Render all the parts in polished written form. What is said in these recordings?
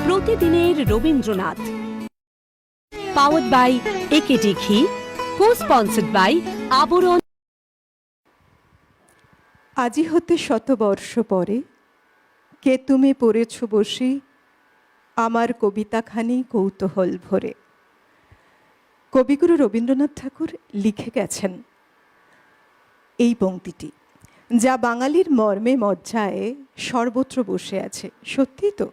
প্রতিদিনের Rabindranath, powered by AKD ঘি, কো-স্পন্সর্ড by আবরণ। আজি হতে শতবর্ষ পরে কে তুমি পড়েছ বসে আমার কবিতাখানি কৌতূহল ভরে। কবিগুরু রবীন্দ্রনাথ ঠাকুর লিখে গেছেন এই পংক্তিটি, যা বাঙালির মর্মে মজ্জায় সর্বত্র বসে আছে। সত্যি তো,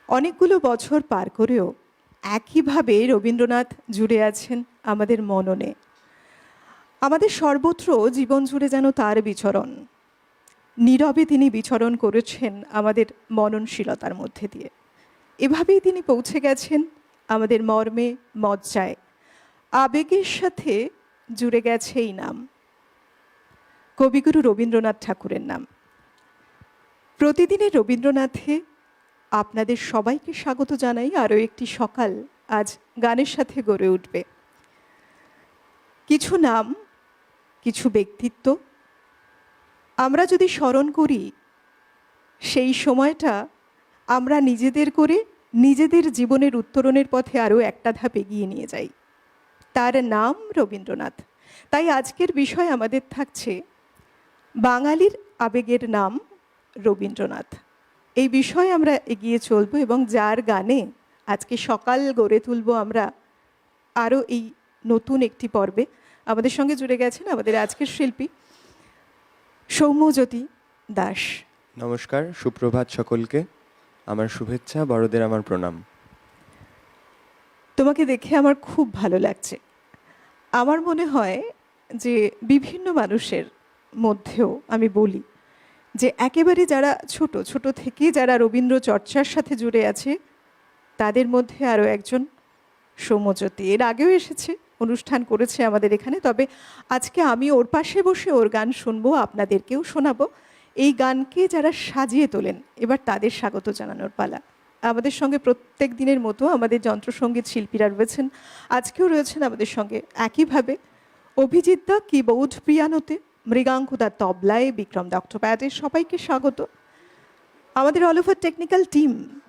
অনেকগুলো বছর পার করেও একইভাবে রবীন্দ্রনাথ জুড়ে আছেন আমাদের মননে। আমাদের সর্বত্র জীবন জুড়ে যেন তার বিচরণ। নীরবে তিনি বিচরণ করেছেন আমাদের মননশীলতার মধ্যে দিয়ে। এভাবেই তিনি পৌঁছে গেছেন আমাদের মর্মে মজ্জায়। আবেগের সাথে জুড়ে গেছে এই নাম, কবিগুরু রবীন্দ্রনাথ ঠাকুরের নাম। প্রতিদিনের রবীন্দ্রনাথে আপনাদের সবাইকে স্বাগত জানাই। আরও একটি সকাল আজ গানের সাথে গড়ে উঠবে। কিছু নাম, কিছু ব্যক্তিত্ব আমরা যদি স্মরণ করি, সেই সময়টা আমরা নিজেদের করে নিজেদের জীবনের উত্তরণের পথে আরও একটা ধাপ এগিয়ে নিয়ে যাই। তার নাম রবীন্দ্রনাথ। তাই আজকের বিষয় আমাদের থাকছে বাঙালির আবেগের নাম রবীন্দ্রনাথ। এই বিষয়ে আমরা এগিয়ে চলব এবং যার গানে আজকে সকাল গড়ে তুলব আমরা আরও এই নতুন একটি পর্বে। আমাদের সঙ্গে জুড়ে গেছেন আমাদের আজকের শিল্পী সৌম্যজ্যোতি দাস। নমস্কার, সুপ্রভাত সকলকে। আমার শুভেচ্ছা, বড়দের আমার প্রণাম। তোমাকে দেখে আমার খুব ভালো লাগছে। আমার মনে হয় যে বিভিন্ন মানুষের মধ্যেও আমি বলি যে একেবারে যারা ছোট ছোট থেকে যারা রবীন্দ্র চর্চার সাথে জুড়ে আছে, তাদের মধ্যে আরও একজন সৌম্যজ্যোতি। এর আগেও এসেছে, অনুষ্ঠান করেছে আমাদের এখানে। তবে আজকে আমি ওর পাশে বসে ওর গান শুনবো, আপনাদেরকেও শোনাবো। এই গানকে যারা সাজিয়ে তোলেন, এবার তাদের স্বাগত জানানোর পালা। আমাদের সঙ্গে প্রত্যেক দিনের মতো আমাদের যন্ত্রসঙ্গীত শিল্পীরা রয়েছেন, আজকেও রয়েছেন আমাদের সঙ্গে একইভাবে। অভিজিৎ দা কিবোর্ড পিয়ানোতে, মৃগাঙ্কুদা তবলায়, বিক্রম দত্তপ্যাডে, সবাইকে স্বাগত। আমাদের all over technical team,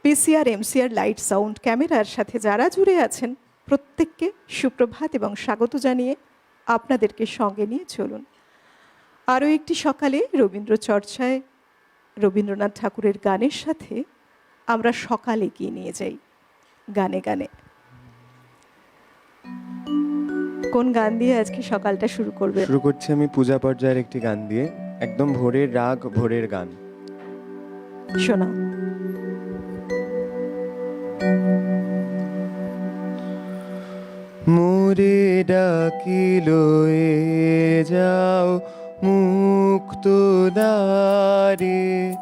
PCR, MCR, light, sound, ক্যামেরার সাথে যারা জুড়ে আছেন, প্রত্যেককে সুপ্রভাত এবং স্বাগত জানিয়ে আপনাদেরকে সঙ্গে নিয়ে চলুন আরও একটি সকালে রবীন্দ্র চর্চায়। রবীন্দ্রনাথ ঠাকুরের গানের সাথে আমরা সকাল এগিয়ে নিয়ে যাই গানে গানে। কোন গান দিয়ে আজকে সকালটা শুরু করবে? শুরু করছি আমি পূজা পর্যায়ের একটি গান দিয়ে, একদম ভোরের রাগ, ভোরের গান। শোনাও। মোরে ডাকিল এ যাও মুক্ত দ্বারে,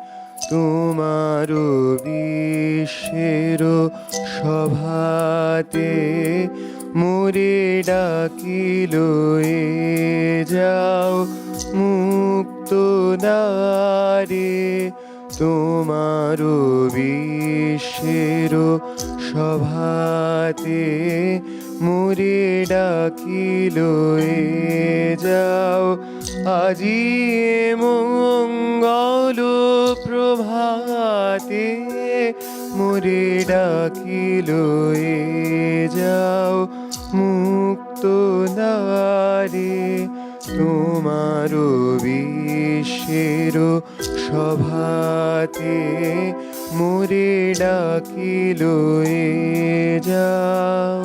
তোমার বিশ্বের সভাতে। মোরে ডাকিল এ যাও মুক্ত দ্বারে, তোমার বিশ্বের সভাতে। মোরে ডাকিল এ যাও আজি মঙ্গল প্রভাতে। মোরে ডাকিল এ যাও মুক্ত দ্বারে, তোমার বিশ্বের সভাতে। মোরে ডাকিল এ যাও।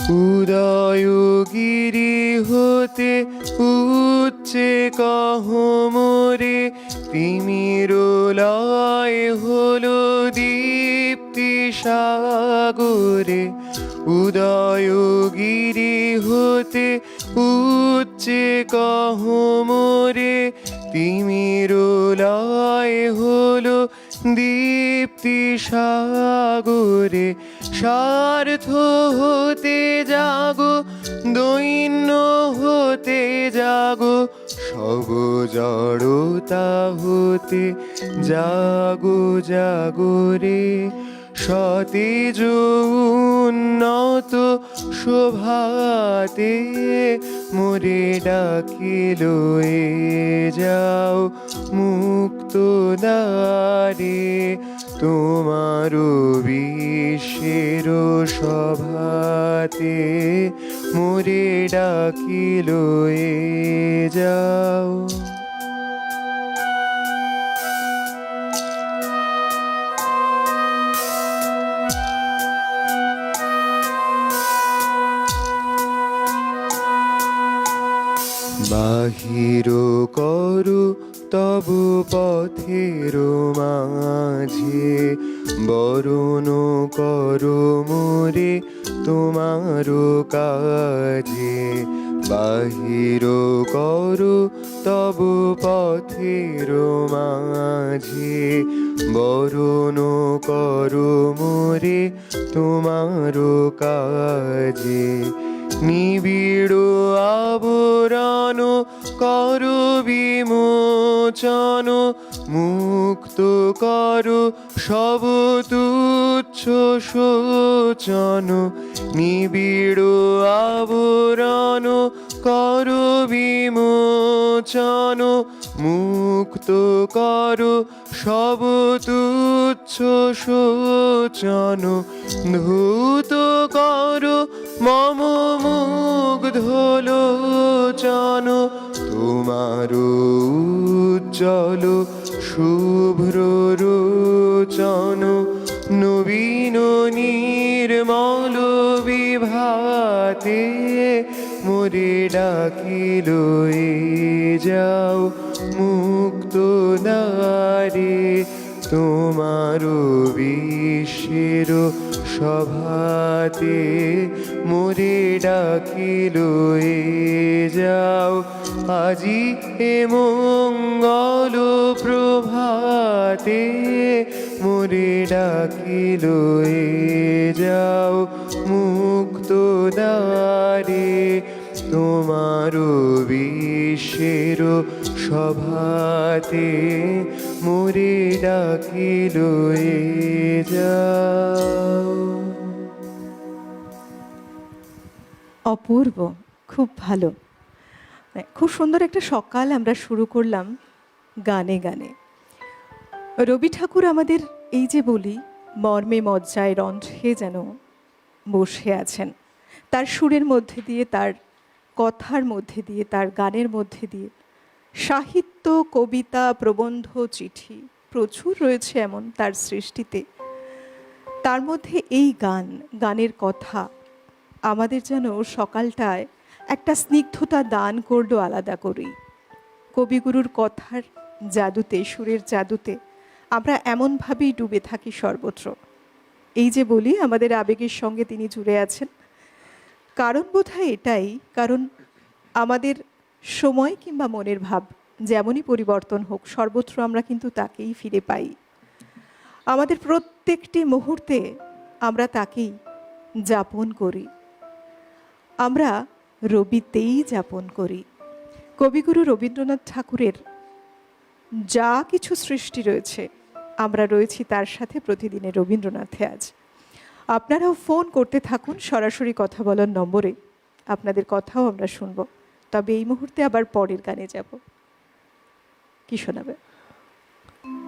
উদয়গিরি হতে উচ্চে কহ মোরে, তিমির লয় হলো দীপ্তি সাগরে। উদয়গিরি হতে উচ্চে কহ মোরে, তিমির লয় হলো দীপ্তি সাগরে। স্বার্থ হতে জাগো, দৈন্য হতে জাগো, সব জড়তা হতে জাগো জাগো রে। সতেজ উন্নত শোভাতে মোরে ডাকিল এ যাও মুক্ত দ্বারে, তোমার বিশ্বের সভাতে মোরে ডাকিল এ যাও। বাহির করু তবু পথের মাঝে, বরণ করো মোরে তোমার কাজে। বাহির করু তবু পথের মাঝে, বরণ করো মোরে তোমার কাজে। নিবিড় আবরণ করো বিমোচন, মুক্ত করো সব তুচ্ছ শোচন। নিবিড় আবরণ করো বিমোচন, মুক্ত করো সব তুচ্ছ শোচন। ধূত করো মম মুগ্ধ লোচন, তোমার উজ্জ্বল শুভ্র রোচন। নবীন নির্মল বিভাতে মোরে ডাকিল এ যাও মুক্ত দ্বারে, তোমার বিশ্বের সভাতে মোরে ডাকিল এ যাও। আজি এ মঙ্গল প্রভাতে মোরে ডাকিল এ যাও মুক্ত দ্বারে, তোমার বিশ্বের সভাতে মোরে ডাকিল এ যাও। অপূর্ব, খুব ভালো। খুব সুন্দর একটা সকাল আমরা শুরু করলাম গানে গানে। রবি ঠাকুর আমাদের এই যে বলি মর্মে মজ্জায় রন্ধ্রে যেন বসে আছেন, তার সুরের মধ্যে দিয়ে, তার কথার মধ্যে দিয়ে, তার গানের মধ্যে দিয়ে। সাহিত্য, কবিতা, প্রবন্ধ, চিঠি প্রচুর রয়েছে এমন তার সৃষ্টিতে। তার মধ্যে এই গান, গানের কথা আমাদের যেন সকালটায় একটা স্নিগ্ধতা দান করলো আলাদা করেই। কবিগুরুর কথার জাদুতে, সুরের জাদুতে আমরা এমনভাবেই ডুবে থাকি সর্বত্র। এই যে বলি আমাদের আবেগের সঙ্গে তিনি জুড়ে আছেন, কারণ বোধহয় এটাই, কারণ আমাদের সময় কিংবা মনের ভাব যেমনই পরিবর্তন হোক, সর্বত্র আমরা কিন্তু তাকেই ফিরে পাই। আমাদের প্রত্যেকটি মুহূর্তে আমরা তাকেই যাপন করি, আমরা রবিতেই যাপন করি। কবিগুরু রবীন্দ্রনাথ ঠাকুরের যা কিছু সৃষ্টি রয়েছে, আমরা রয়েছি তার সাথে প্রতিদিনের রবীন্দ্রনাথে। আজ আপনারাও ফোন করতে থাকুন সরাসরি কথা বলার নম্বরে, আপনাদের কথাও আমরা শুনব। তবে এই মুহূর্তে আবার পরের গানে যাব। কি শোনাবে?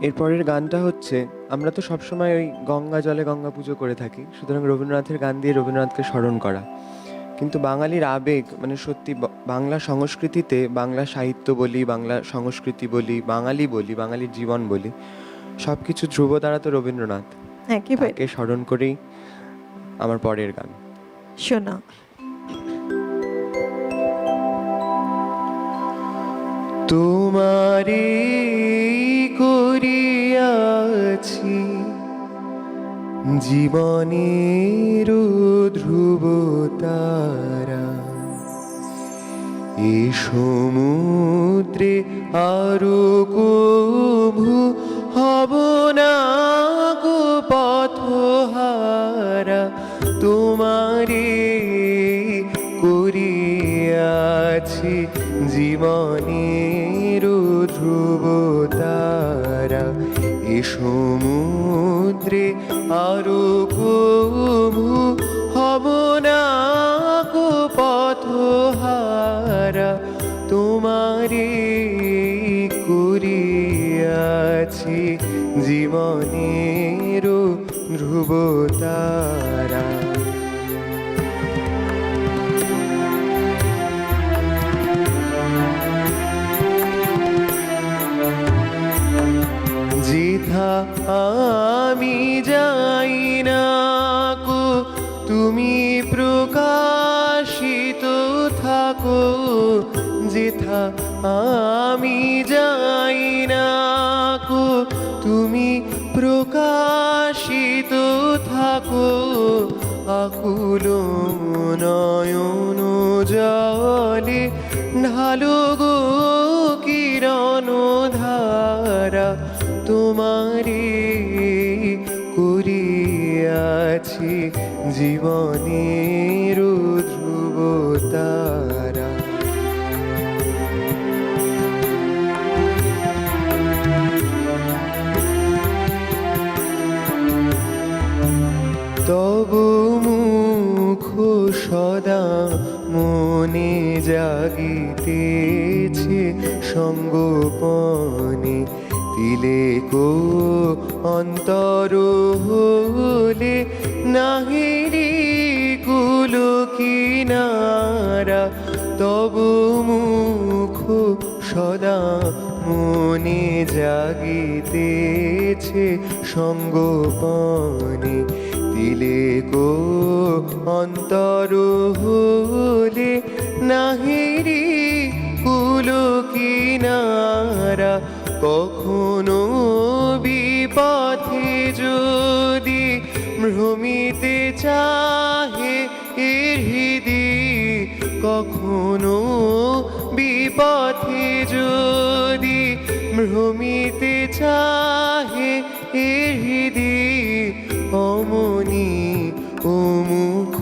এরপরের গানটা হচ্ছে, আমরা তো সবসময় ওই গঙ্গা জলে গঙ্গা পুজো করে থাকি, সুতরাং রবীন্দ্রনাথের গান দিয়ে রবীন্দ্রনাথকে স্মরণ করা। কিন্তু বাঙালির আবেগ, মানে সত্যি বাংলা সংস্কৃতিতে, বাংলা সাহিত্য বলি, বাংলা সংস্কৃতি বলি, বাঙালি বলি, বাঙালির জীবন বলি, সব কিছু ধ্রুবতারা তো রবীন্দ্রনাথ। তাকে স্মরণ করেই আমার পরের গান। শোনা। তোমারে করিয়াছি জীবনের ধ্রুবতারা, এ সমুদ্রে আরো কভু হব না গো পথহারা। তোমারে করিয়াছি জীবনের ধ্রুবতারা, এ সমুদ্রে আরো কভু হব না তোমারে করিয়াছি জীবনের ধ্রুব তারা। যেথা আমি যাই না কো তুমি প্রকাশিত থাকো, যেথা আমি যাই না কো তুমি প্রকাশিত থাকো। আকুল নয়ন জলে ঢালো গো কিরণ ধারা, তোমারে করিয়াছি জীবনের ধ্রুব তারা। তব মুখ সদা মনে জাগিতেছে সঙ্গোপনে, তিলেকো অন্তর হলে নাহিরি কুল কিনারা। তব মুখ সদা মনে জাগিতেছে সঙ্গোপনে, তিলেকো অন্তর হলে নাহিরি কুল কিনারা। কখনো বিপথে যদি ভ্রমিতে চাহে হৃদি, কখনো বিপথে যদি ভ্রমিতে চাহে হৃদি, অমনি ও মুখ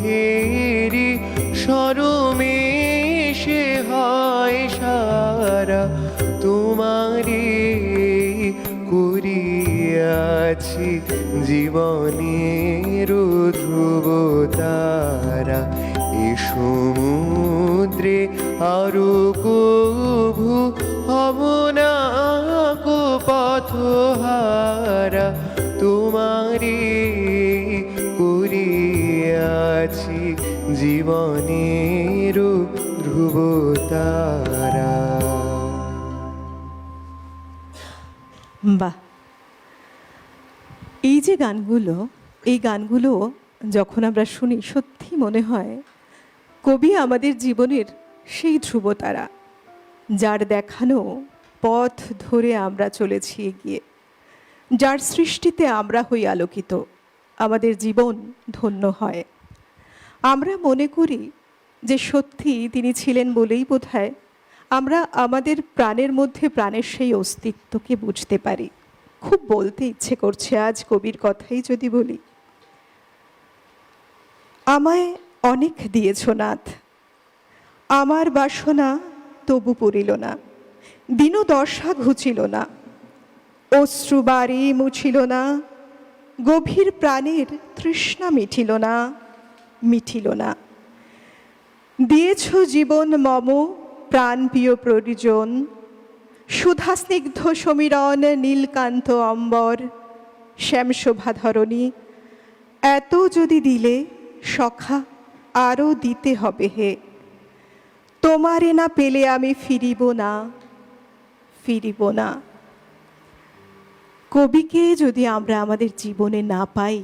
হেরি সরমে সে হয় সারা। তোমারে করিয়াছি জীবনের ধ্রুব তারা। এ সমুদ্রে আরো কভু হব না কো পথহারা, তোমারে করিয়াছি জীবনের ধ্রুব তারা। বাহ, এই যে গানগুলো, এই গানগুলো যখন আমরা শুনি সত্যি মনে হয় কবি আমাদের জীবনের সেই ধ্রুবতারা, যার দেখানো পথ ধরে আমরা চলেছি এগিয়ে, যার সৃষ্টিতে আমরা হই আলোকিত, আমাদের জীবন ধন্য হয়। আমরা মনে করি যে সত্যি তিনি ছিলেন বলেই বোধহয় আমরা আমাদের প্রাণের মধ্যে প্রাণের সেই অস্তিত্বকে বুঝতে পারি। খুব বলতে ইচ্ছে করছে আজ কবির কথাই যদি বলি। আমায় অনেক দিয়েছ নাথ, আমার বাসনা তবু পড়িল না, দিনদশা ঘুচিল না, অশ্রু বাড়ি মুছিল না, গভীর প্রাণের তৃষ্ণা মিঠিল না, মিঠিল না। দিয়েছ জীবন মম প্রাণ প্রিয় পরিজন, সুধা স্নিগ্ধ সমীরণ নীলকান্ত অম্বর, শ্যামশোভা ধরণী, এত যদি দিলে সখা আরও দিতে হবে হে, তোমারে না পেলে আমি ফিরিব না, ফিরিব না। কবিকে যদি আমরা আমাদের জীবনে না পাই,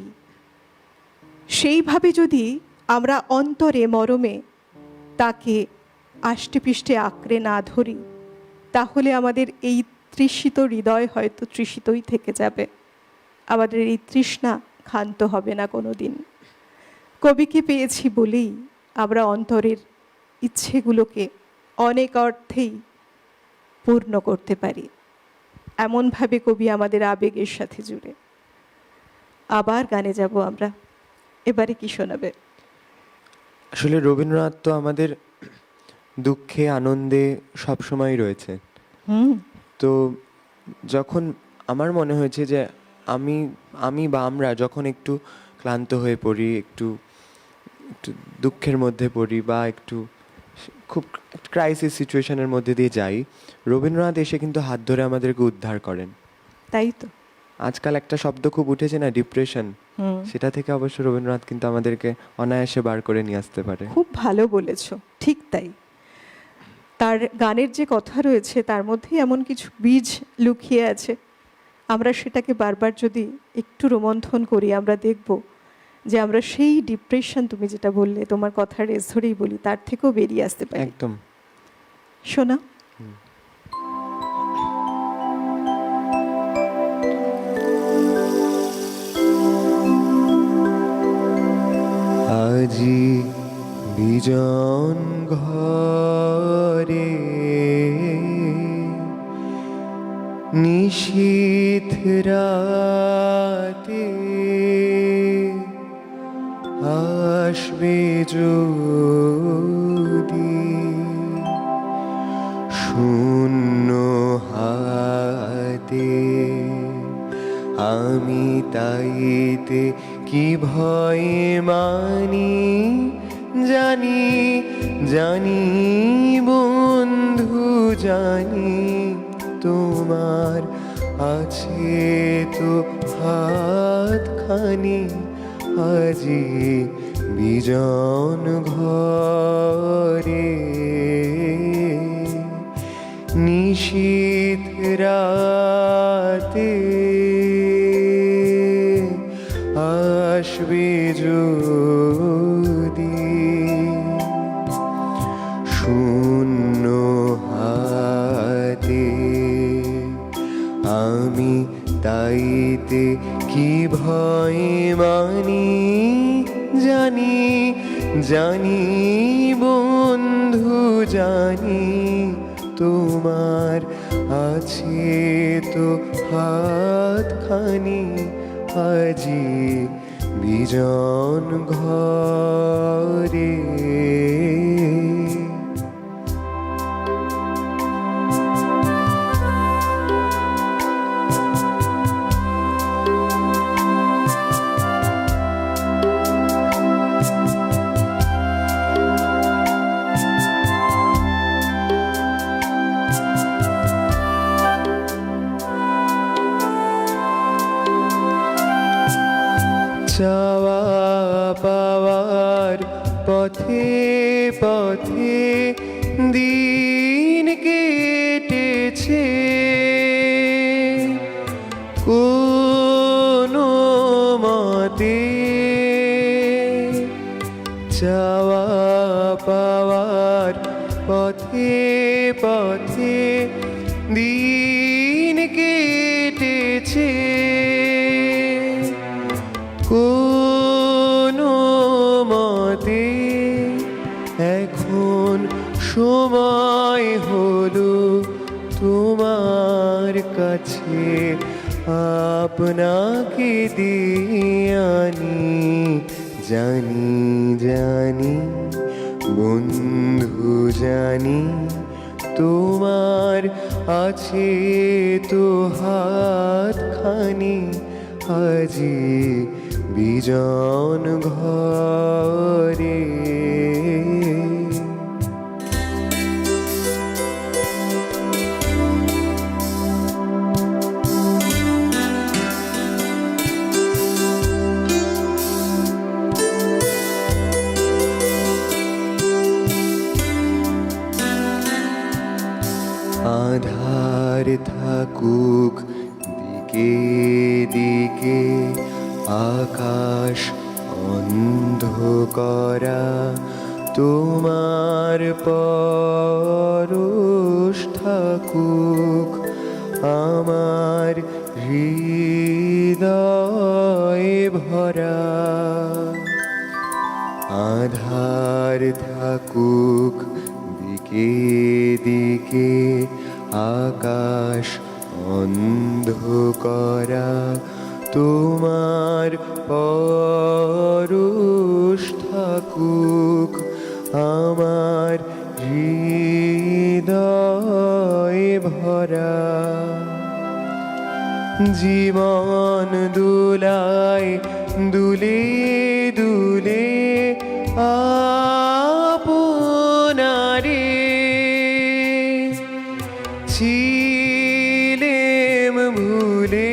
সেইভাবে যদি আমরা অন্তরে মরমে তাকে আষ্টেপৃষ্টে আঁকড়ে না ধরি, তাহলে আমাদের এই তৃষিত হৃদয় হয়তো তৃষিতই থেকে যাবে, আমাদের এই তৃষ্ণা ক্ষান্ত হবে না কোনো দিন। কবিকে পেয়েছি বলেই আমরা অন্তরের ইচ্ছেগুলোকে অনেক অর্থেই পূর্ণ করতে পারি। এমনভাবে কবি আমাদের আবেগের সাথে জুড়ে। আবার গানে যাব আমরা, এবারে কি শোনাবে? আসলে রবীন্দ্রনাথ তো আমাদের দুঃখে আনন্দে সবসময় রয়েছে। তো যখন আমার মনে হয়েছে যে আমি বা আমরা যখন একটু ক্লান্ত হয়ে পড়ি, একটু দুঃখের মধ্যে পড়ি বা একটু খুব ক্রাইসিস সিচুয়েশনের মধ্যে দিয়ে যাই, রবীন্দ্রনাথ এসে কিন্তু হাত ধরে আমাদেরকে উদ্ধার করেন। তাই তো। আজকাল একটা শব্দ খুব উঠেছে না, ডিপ্রেশন, হুম, সেটা থেকে অবশ্য রবীন্দ্রনাথ কিন্তু আমাদেরকে অনায়াসে বার করে নিয়ে আসতে পারে। খুব ভালো বলেছো, ঠিক তাই। তার গানের যে কথা রয়েছে তার মধ্যে এমন কিছু বীজ লুকিয়ে আছে, আমরা সেটাকে বারবার যদি একটু রোমন্থন করি আমরা দেখব যে আমরা সেই ডিপ্রেশন, তুমি যেটা বললে তোমার কথার রেস ধরেই বলি, তার থেকেও বেরিয়ে আসতে পারি। একদম। শোনা। আজি বিজন ঘরে নিশীথ রাতে আসবে যদি শূন্য হাতে, আমি তাইতে কি ভয় মানি, জানি জানি বন্ধু জানি, তোমার আছে তো হাতখানি, আজি বিজন ঘরে নিশীথ রাতে আসবে যদি শূন্য হাতে, আমি তাইতে কি ভয় মানি, জানি জানি বন্ধু জানি, তোমার আছে তো হাতখানি, আজি বিজন ঘরে। চাওয়া পাওয়ার পথে পথে দিন কেটেছে, কোনো মতে চাওয়া পাওয়ার পথে পথে দিন কেটেছে, কোনো মতে এখন সময় হলো তোমার কাছে আপনাকে দিয়ে আনি, জানি জানি বন্ধু জানি, তোমার আছে তো হাতখানি, আজি বিজন ঘরে। আধার থাকুক দিকে দিকে, আকাশ অন্ধকারা, তোমার পরশ থাকুক আমার হৃদয় ভরা, আধার থাকুক দিকে দিকে, আকাশ অন্ধকারা, তোমার পরশ থাকুক আমার হৃদয় ভরা, জীবন দুলায় দুলে দুলে আপনার ছিলেম ভুলে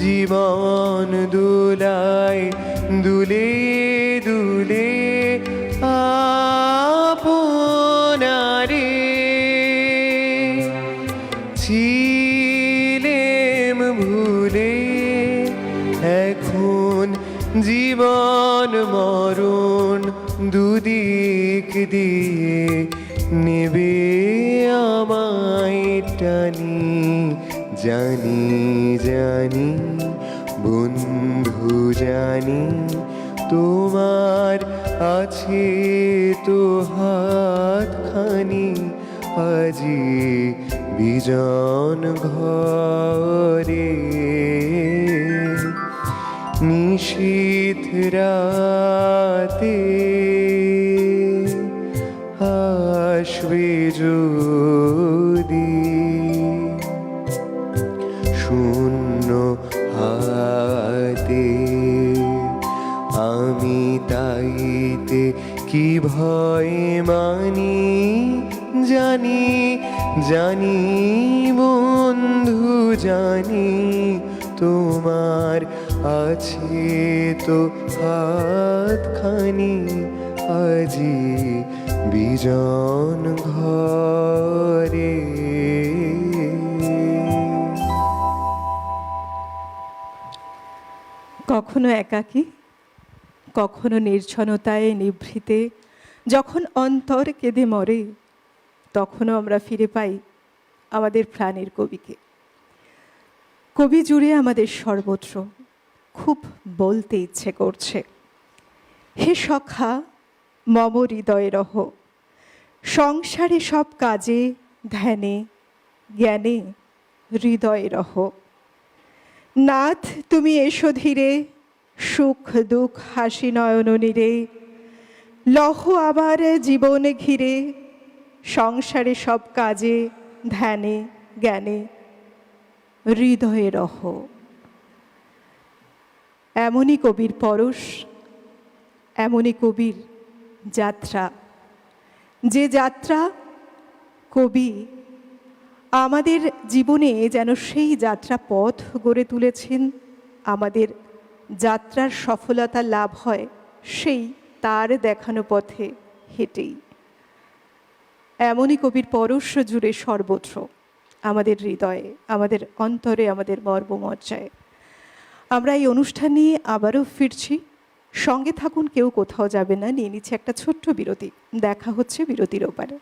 জীবন দুলায় দুলে দুলে আপনারে ছিলেম ভুলে এখন জীবন মরণ দুদিক দিয়ে নেবে আমায় টানি জানি জানি বন্ধু জানি তোমার আছে তো হাতখানি আজি বিজন ঘরে নিশীথ রাতে আসবে যদি শূন্য হাতে আমি তাইতে কি ভয় মানি জানি জানি বন্ধু জানি তোমার আছে তো হাতখানি আজি বিজন ঘরে। কখনো একাকী, কখনো নির্জনতায় নিভৃতে যখন অন্তর কেঁদে মরে, তখনও আমরা ফিরে পাই আমাদের প্রাণের কবিকে। কবি জুড়ে আমাদের সর্বত্র খুব বলতে ইচ্ছে করছে, হে সখা মম হৃদয়ে রহ, সংসারে সব কাজে ধ্যানে জ্ঞানে হৃদয়ে রহ। নাথ তুমি এসো ধীরে, সুখ দুঃখ হাসি নয়ন নীরে, লহ আবার জীবন ঘিরে, সংসারে সব কাজে ধ্যানে জ্ঞানে হৃদয়ে রহ। এমনই কবির পরশ, এমনই কবির যাত্রা, যে যাত্রা কবি আমাদের জীবনে যেন সেই যাত্রা পথ গড়ে তুলেছেন। আমাদের যাত্রার সফলতা লাভ হয় সেই তার দেখানো পথে হেঁটেই। এমনই কবির পরশ জুড়ে সর্বত্র আমাদের হৃদয়ে, আমাদের অন্তরে, আমাদের মর্মমজ্জায়। আমরা এই অনুষ্ঠান নিয়ে আবারও ফিরছি, সঙ্গে থাকুন, কেউ কোথাও যাবে না। নিয়ে নিচ্ছে একটা ছোট্ট বিরতি, দেখা হচ্ছে বিরতির ওপারে।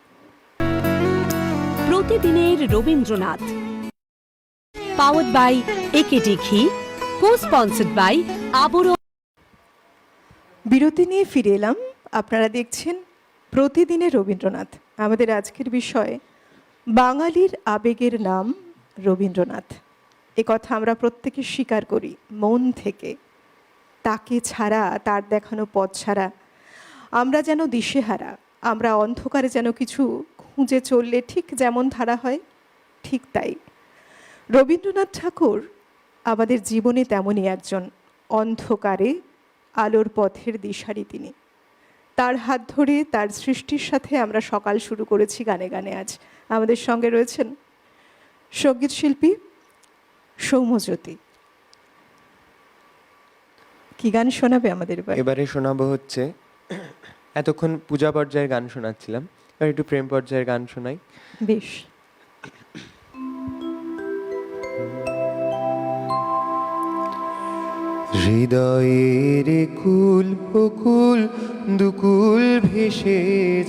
প্রতিদিনের রবীন্দ্রনাথ, পাওয়ার্ড বাই একেডি ঘি, কো স্পন্সর্ড বাই আবরণ। বিরতি নিয়ে ফিরে এলাম। আপনারা দেখছেন প্রতিদিনের রবীন্দ্রনাথ। আমাদের আজকের বিষয় বাঙালির আবেগের নাম রবীন্দ্রনাথ। এ কথা আমরা প্রত্যেকে স্বীকার করি মন থেকে। তাকে ছাড়া, তার দেখানো পথ ছাড়া আমরা যেন দিশেহারা, আমরা অন্ধকারে যেন কিছু খুঁজে চললে ঠিক যেমন ধারা হয়, ঠিক তাই রবীন্দ্রনাথ ঠাকুর আমাদের জীবনে তেমনই একজন অন্ধকারে আলোর পথের দিশারি। তিনি, তার হাত ধরে তার সৃষ্টির সাথে আমরা সকাল শুরু করেছি গানে গানে। আজ আমাদের সঙ্গে রয়েছেন সঙ্গীত শিল্পী সৌম্যজ্যোতি। কি গান শোনাবে আমাদের এবারে শোনাবো হচ্ছে, এতক্ষণ পূজা পর্যায়ের গান শোনাচ্ছিলাম, এবার একটু প্রেম পর্যায়ের গান শোনাই। বেশ। হৃদয়ের কুল বকুল দুকুল ভেসে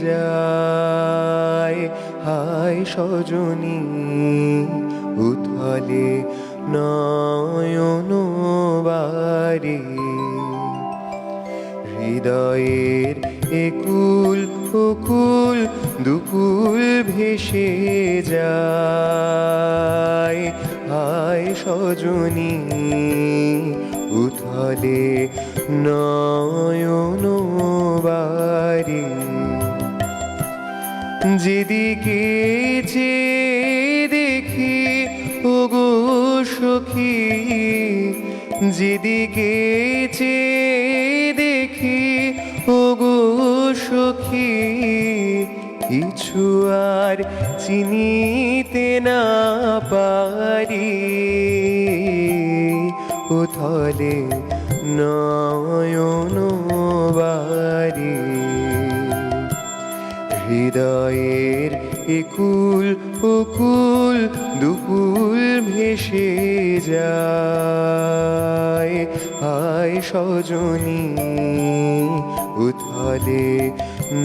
যায়, হায় সজনী উথলে নয়ন বারে। হৃদয়ের একুল বকুল দুকুল ভেসে যায়, হায় সজনী উথলে নয়ন বারে। যেদিকে চেয়ে দেখি ওগো সখী, যেদিকে চেয়ে দেখি ওগো সখী, কিছু আর চিনিতে না পারি, উথলে নয়ন বারি। হৃদয়ের একুল ওকুল দুকুল ভেসে যায়, হায় সজনী উথলে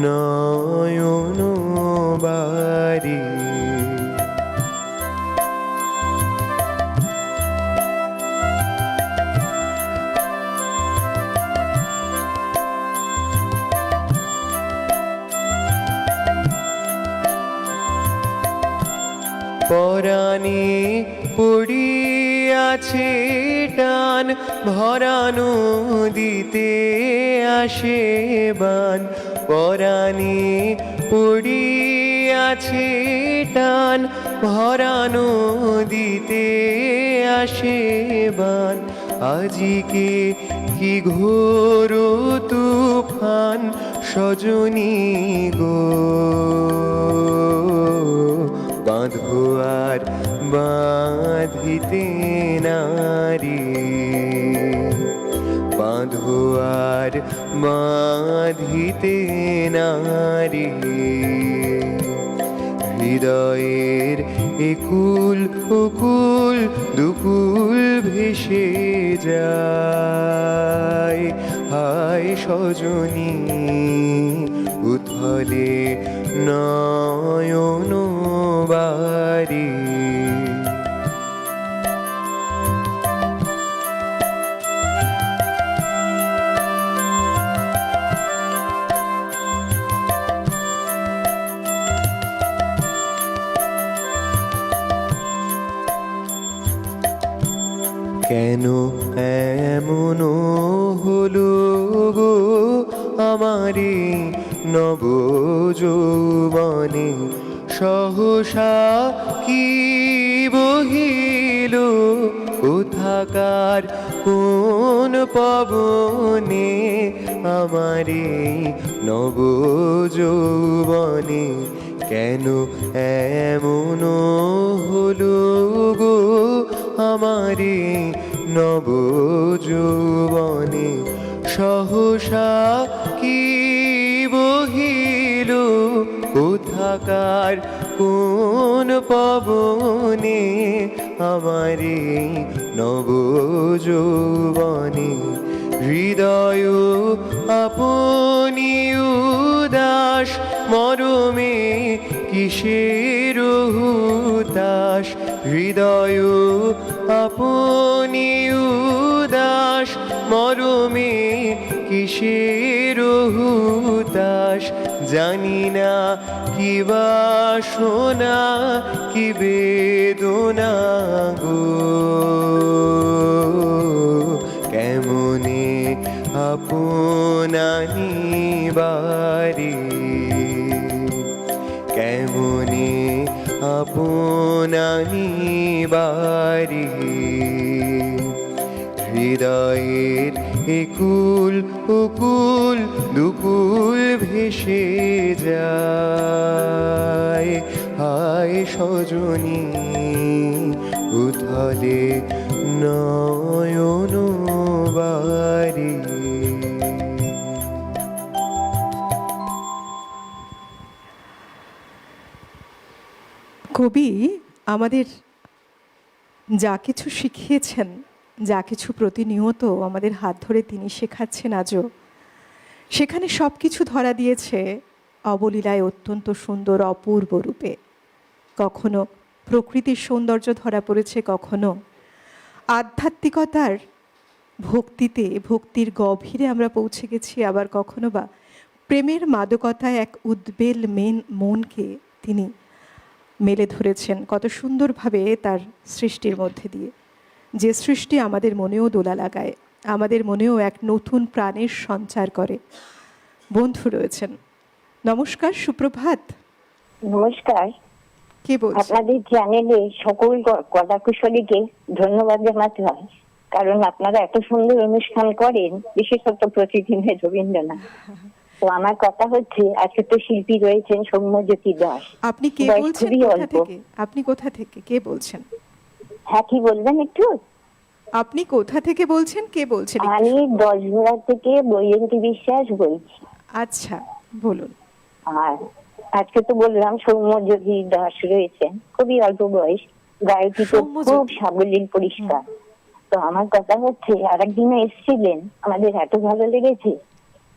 নয়ন বারি। পরাণে পড়িয়াছে টান, ভরা নদীতে আসে বান। পরাণে পড়িয়াছে টান, ভরা নদীতে আসে বান। আজিকে কি ঘোর তুফান সজনী গো, বাঁধো আর বাঁধিতে নারী, বাঁধো আর বাঁধিতে নারী। হৃদয়ের একুল ওকুল দুকুল ভেসে যায়, হায় সজনী উথলে নয়ন বারি। কেন এমন হলো গো আমারে নব যৌবনে, সহসা কি বহিল কোথাকার কোন পবনে, আমারে নব যৌবনে। কেন এমন হলো গো আমারে নব যৌবনে, সহসা কি বহিল কোথাকার কোন পবনে, আমারে নব যৌবনে। হৃদয় আপনি উদাস মরমে কিসের হুতাশ, হৃদয় আপনি উদাস মরমে কিসের হুতাশ। জানি না কি বাসনা কি বেদনা গো, কেমনে আপনানি বারি, কেমনে আপনানি বারি। হৃদয়ের একুল ওকুল দুকুল ভেসে যায়, হায় সজনী উথলে নয়ন বারি। কবি আমাদের যা কিছু শিখিয়েছেন, যা কিছু প্রতিনিয়ত আমাদের হাত ধরে তিনি শেখাচ্ছেন আজও, সেখানে সব কিছু ধরা দিয়েছে অবলীলায় অত্যন্ত সুন্দর অপূর্ব রূপে। কখনো প্রকৃতির সৌন্দর্য ধরা পড়েছে, কখনো আধ্যাত্মিকতার ভক্তিতে, ভক্তির গভীরে আমরা পৌঁছে গেছি, আবার কখনো বা প্রেমের মাদকতায় এক উদ্বেল মনকে তিনি মেলে ধরেছেন কত সুন্দরভাবে তার সৃষ্টির মধ্যে দিয়ে। যে সৃষ্টি আমাদের মনেও দোলা লাগায়, আমাদের মনেও এক নতুন প্রাণের সঞ্চার করে। বন্ধু রয়েছেন, নমস্কার, সুপ্রভাত। নমস্কার। কে বলছেন? আপনাদের চ্যানেলে সকল কলাকুশলীকে ধন্যবাদ জানাতে হয়, কারণ আপনারা এত সুন্দর অনুষ্ঠান করেন, বিশেষত প্রতিদিনের রবীন্দ্রনাথ। তো আমার কথা হচ্ছে, আজকে তো শিল্পী রয়েছেন সৌম্যজ্যোতি দাস। আপনি কে বয়স বলছেন, খুবই কোথা অল্প। থেকে? আপনি কোথা থেকে কে বলছেন? হ্যাঁ, কি বলবেন একটু? আপনি কোথা থেকে বলছেন, কে বলছেন একটু আমি শুনবো। 10 থেকে বৈজন্তী বিশ্বাস বলছি। আচ্ছা, বলুন। আর আজকে তো বললাম সৌম্যজ্যোতি দাস রয়েছেন, খুবই অল্প বয়স, গায়কী তো সৌম্যজ্যোতি। খুব সাবলীল পরিষ্কার। তো আমার কথা হচ্ছে, আরেকদিনও এসেছিলেন, আমাদের এত ভালো লেগেছে।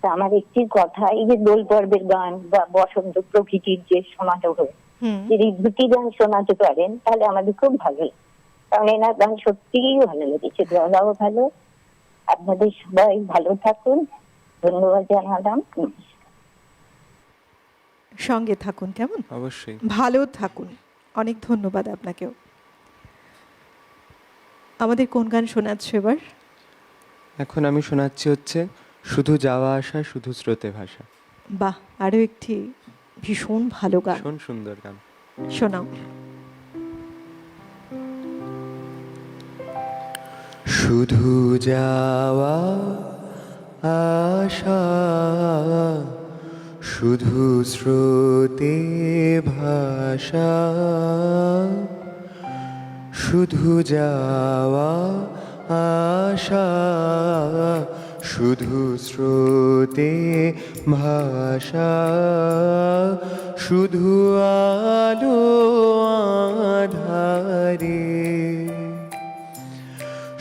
তা আমার একটি কথা, এই যে দোল পর্বের গান বা বসন্ত প্রকৃতির যে সমারোহ, হুম। যদি দুটি গান শোনাতে পারেন তাহলে আমাদের খুব ভালো লাগে। কারণ এনার গান সত্যিই ভালো লেগেছে, গলাও ভালো। আপনাদের সবাই ভালো থাকুন, ধন্যবাদ জানালাম। সঙ্গে থাকুন, কেমন? অবশ্যই। ভালো থাকুন। অনেক ধন্যবাদ আপনাকেও। আমাদের কোন গান শোনাচ্ছ এবার? এখন আমি শোনাচ্ছি হচ্ছে শুধু যাওয়া আসা, শুধু স্রোতে ভাষা। বাহ, আরও একটি ভীষণ ভালো গান, ভীষণ সুন্দর গান। শোনাও। শুধু যাওয়া আশা, শুধু স্রোতে ভাষা, শুধু যাওয়া আশা, শুধু স্রোতে ভাষা, শুধু আলো আধারে,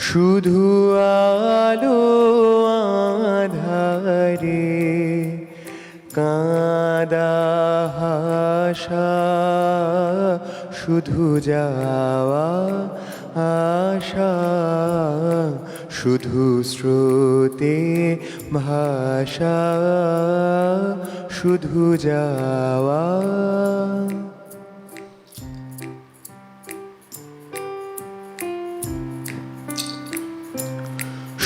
শুধু আলো আধারে, কাঁদা হাসা, শুধু যাওয়া আশা, শুধু স্রোতে ভাষা, শুধু যাওয়া।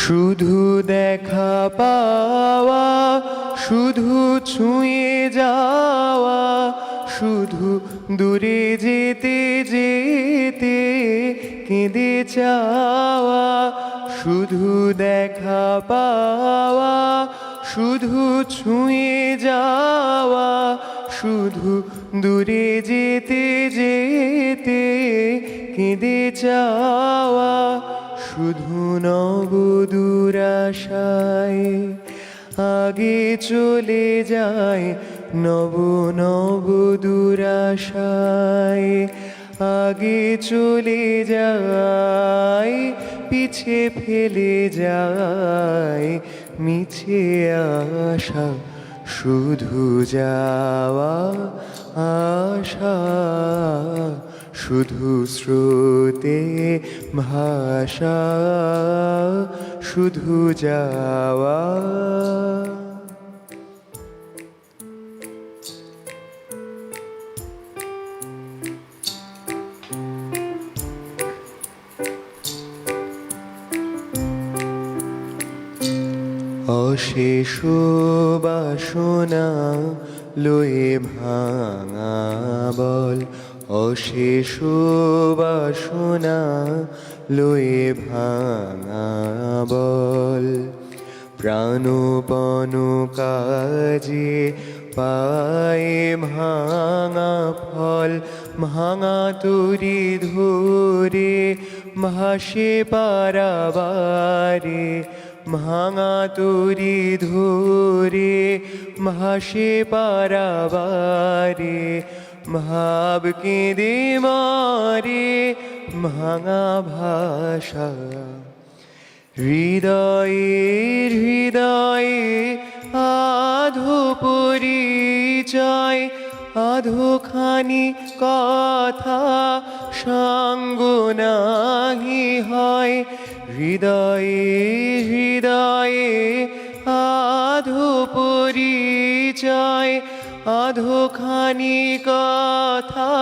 শুধু দেখা পাওয়া, শুধু ছুঁয়ে যাওয়া, শুধু দূরে যেতে যেতে কেঁদে চাওয়া, শুধু দেখা পাওয়া, শুধু ছুঁয়ে যাওয়া, শুধু দূরে যেতে যেতে কেঁদে চাওয়া, শুধু নবদূর আশায় আগে চলে যায়, নব নবদূর আশায় আগে চলে যায়, পিছে ফেলে যায় মিছে আশা, শুধু যাওয়া আশা, শুধু স্রোতে ভাষা, শুধু যাওয়া। অশেষ বাসনা লয়ে ভাঙা বল, অশেষ বাসনা লয়ে ভাঙা বল, প্রাণপণ কাজে পায়ে ভাঙা ফল, ভাঙা তরি ধরে ভাসে পারাবারে, ভাঙা তরি ধরে ভাসে পারাবারে, ভাব কেঁদে মারে ভাঙা ভাষা, হৃদয়ে হৃদয়ে আধো পরিচয়, আধোখানি কথা সঙ্গ নাহি হয়, হৃদয়ে হৃদয়ে আধো পরিচয়, আধোখানি কথা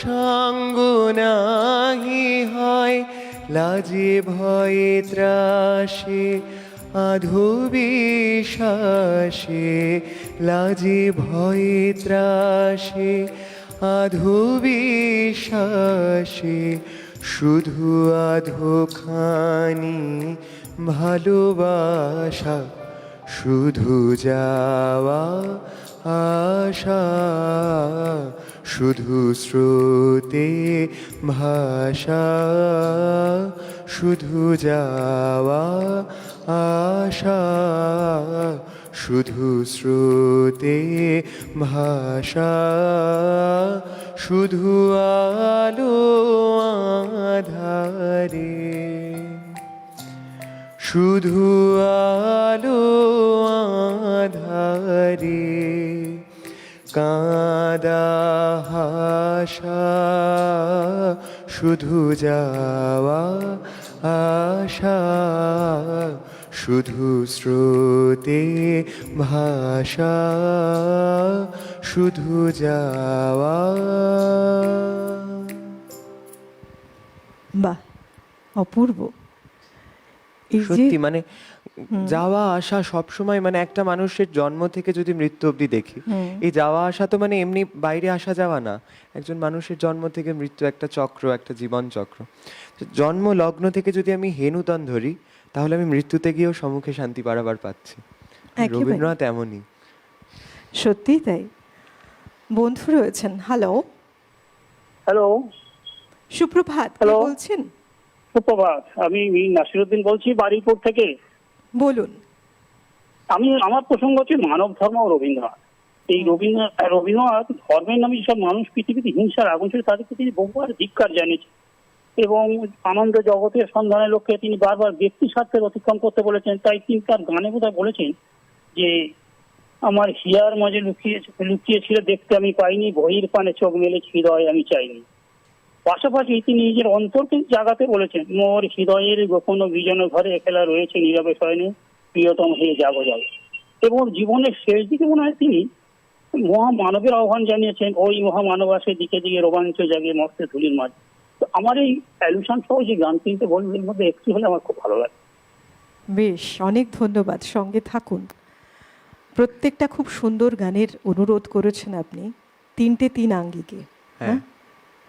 সঙ্গ নাহি হয়, লাজে ভয়ে ত্রাসে আধো বিশ্বাসে, লাজে ভয়ে ত্রাসে আধো বিশ্বাসে, শুধু আধোখানি ভালোবাসা, শুধু যাওয়া আশা, শুধু স্রোতে ভাষা, শুধু যাওয়া আশা, শুধু স্রোতে ভাষা, শুধু আলো আধারে, শুধু আলো আধারে, কাঁদা হাসা, শুধু যাওয়া আশা, শুধু স্রোতে ভাষা, শুধু যাওয়া। বাহ, অপূর্ব। এই যে সত্যি মানে যাওয়া আসা সবসময়, মানে একটা মানুষের জন্ম থেকে যদি মৃত্যু অবধি দেখি, এই যাওয়া আসা তো মানে এমনি বাইরে আসা যাওয়া না, একজন মানুষের জন্ম থেকে মৃত্যু একটা চক্র, একটা জীবন চক্র। তো জন্ম লগ্ন থেকে যদি আমি হেনুতন ধরি, তাহলে আমি মৃত্যুতে গিয়েও সম্মুখে শান্তি পারাবার পাচ্ছি। একেবারে। রবীন্দ্রনাথ এমনই। সত্যিই তাই। বন্ধু রয়েছেন। হ্যালো, হ্যালো, সুপ্রভাত। কে হ্যালো। বলছেন? সুপ্রভাত। আমি নাসিরউদ্দিন বলছি বারুইপুর থেকে। বলুন। আমার প্রসঙ্গ হচ্ছে মানব ধর্ম ও রবীন্দ্রনাথ। এই রবীন্দ্রনাথ ধর্মের নামে সব মানুষ পৃথিবীতে হিংসার আগুন ছিল, তাদেরকে তিনি বহুবার ধিক্কার জানিয়েছেন এবং আনন্দ জগতের সন্ধানের লক্ষ্যে তিনি বারবার ব্যক্তি স্বার্থের অতিক্রম করতে বলেছেন। তাই তিনি তার গানে বোধহয় বলেছেন যে আমার হিয়ার মাঝে লুকিয়েছিল দেখতে আমি পাইনি, বহির পানে চোখ মেলে হৃদয় আমি চাইনি। পাশাপাশি তিনি নিজের অন্তরকে জাগাতে বলেছেন, মোর হৃদয়ের গোপন বিজন ঘরে একলা রয়েছে নীরবে শয়নে, প্রিয়তম হে জাগো জাগো। এবং জীবনের শেষ দিকে মনে হয় তিনি মহামানবের আহ্বান জানিয়েছেন, ওই মহামানবাসের দিকে দিকে রোমাঞ্চ জাগে মস্তে ধুলির মাঝে। তো আমার এই অ্যালুশন সহ যে গান তিনটে বলবেন এর মধ্যে একটি হলে আমার খুব ভালো লাগে। বেশ, অনেক ধন্যবাদ। সঙ্গে থাকুন। প্রত্যেকটা খুব সুন্দর গানের অনুরোধ করেছেন আপনি, তিনটে তিন আঙ্গিকে। হ্যাঁ,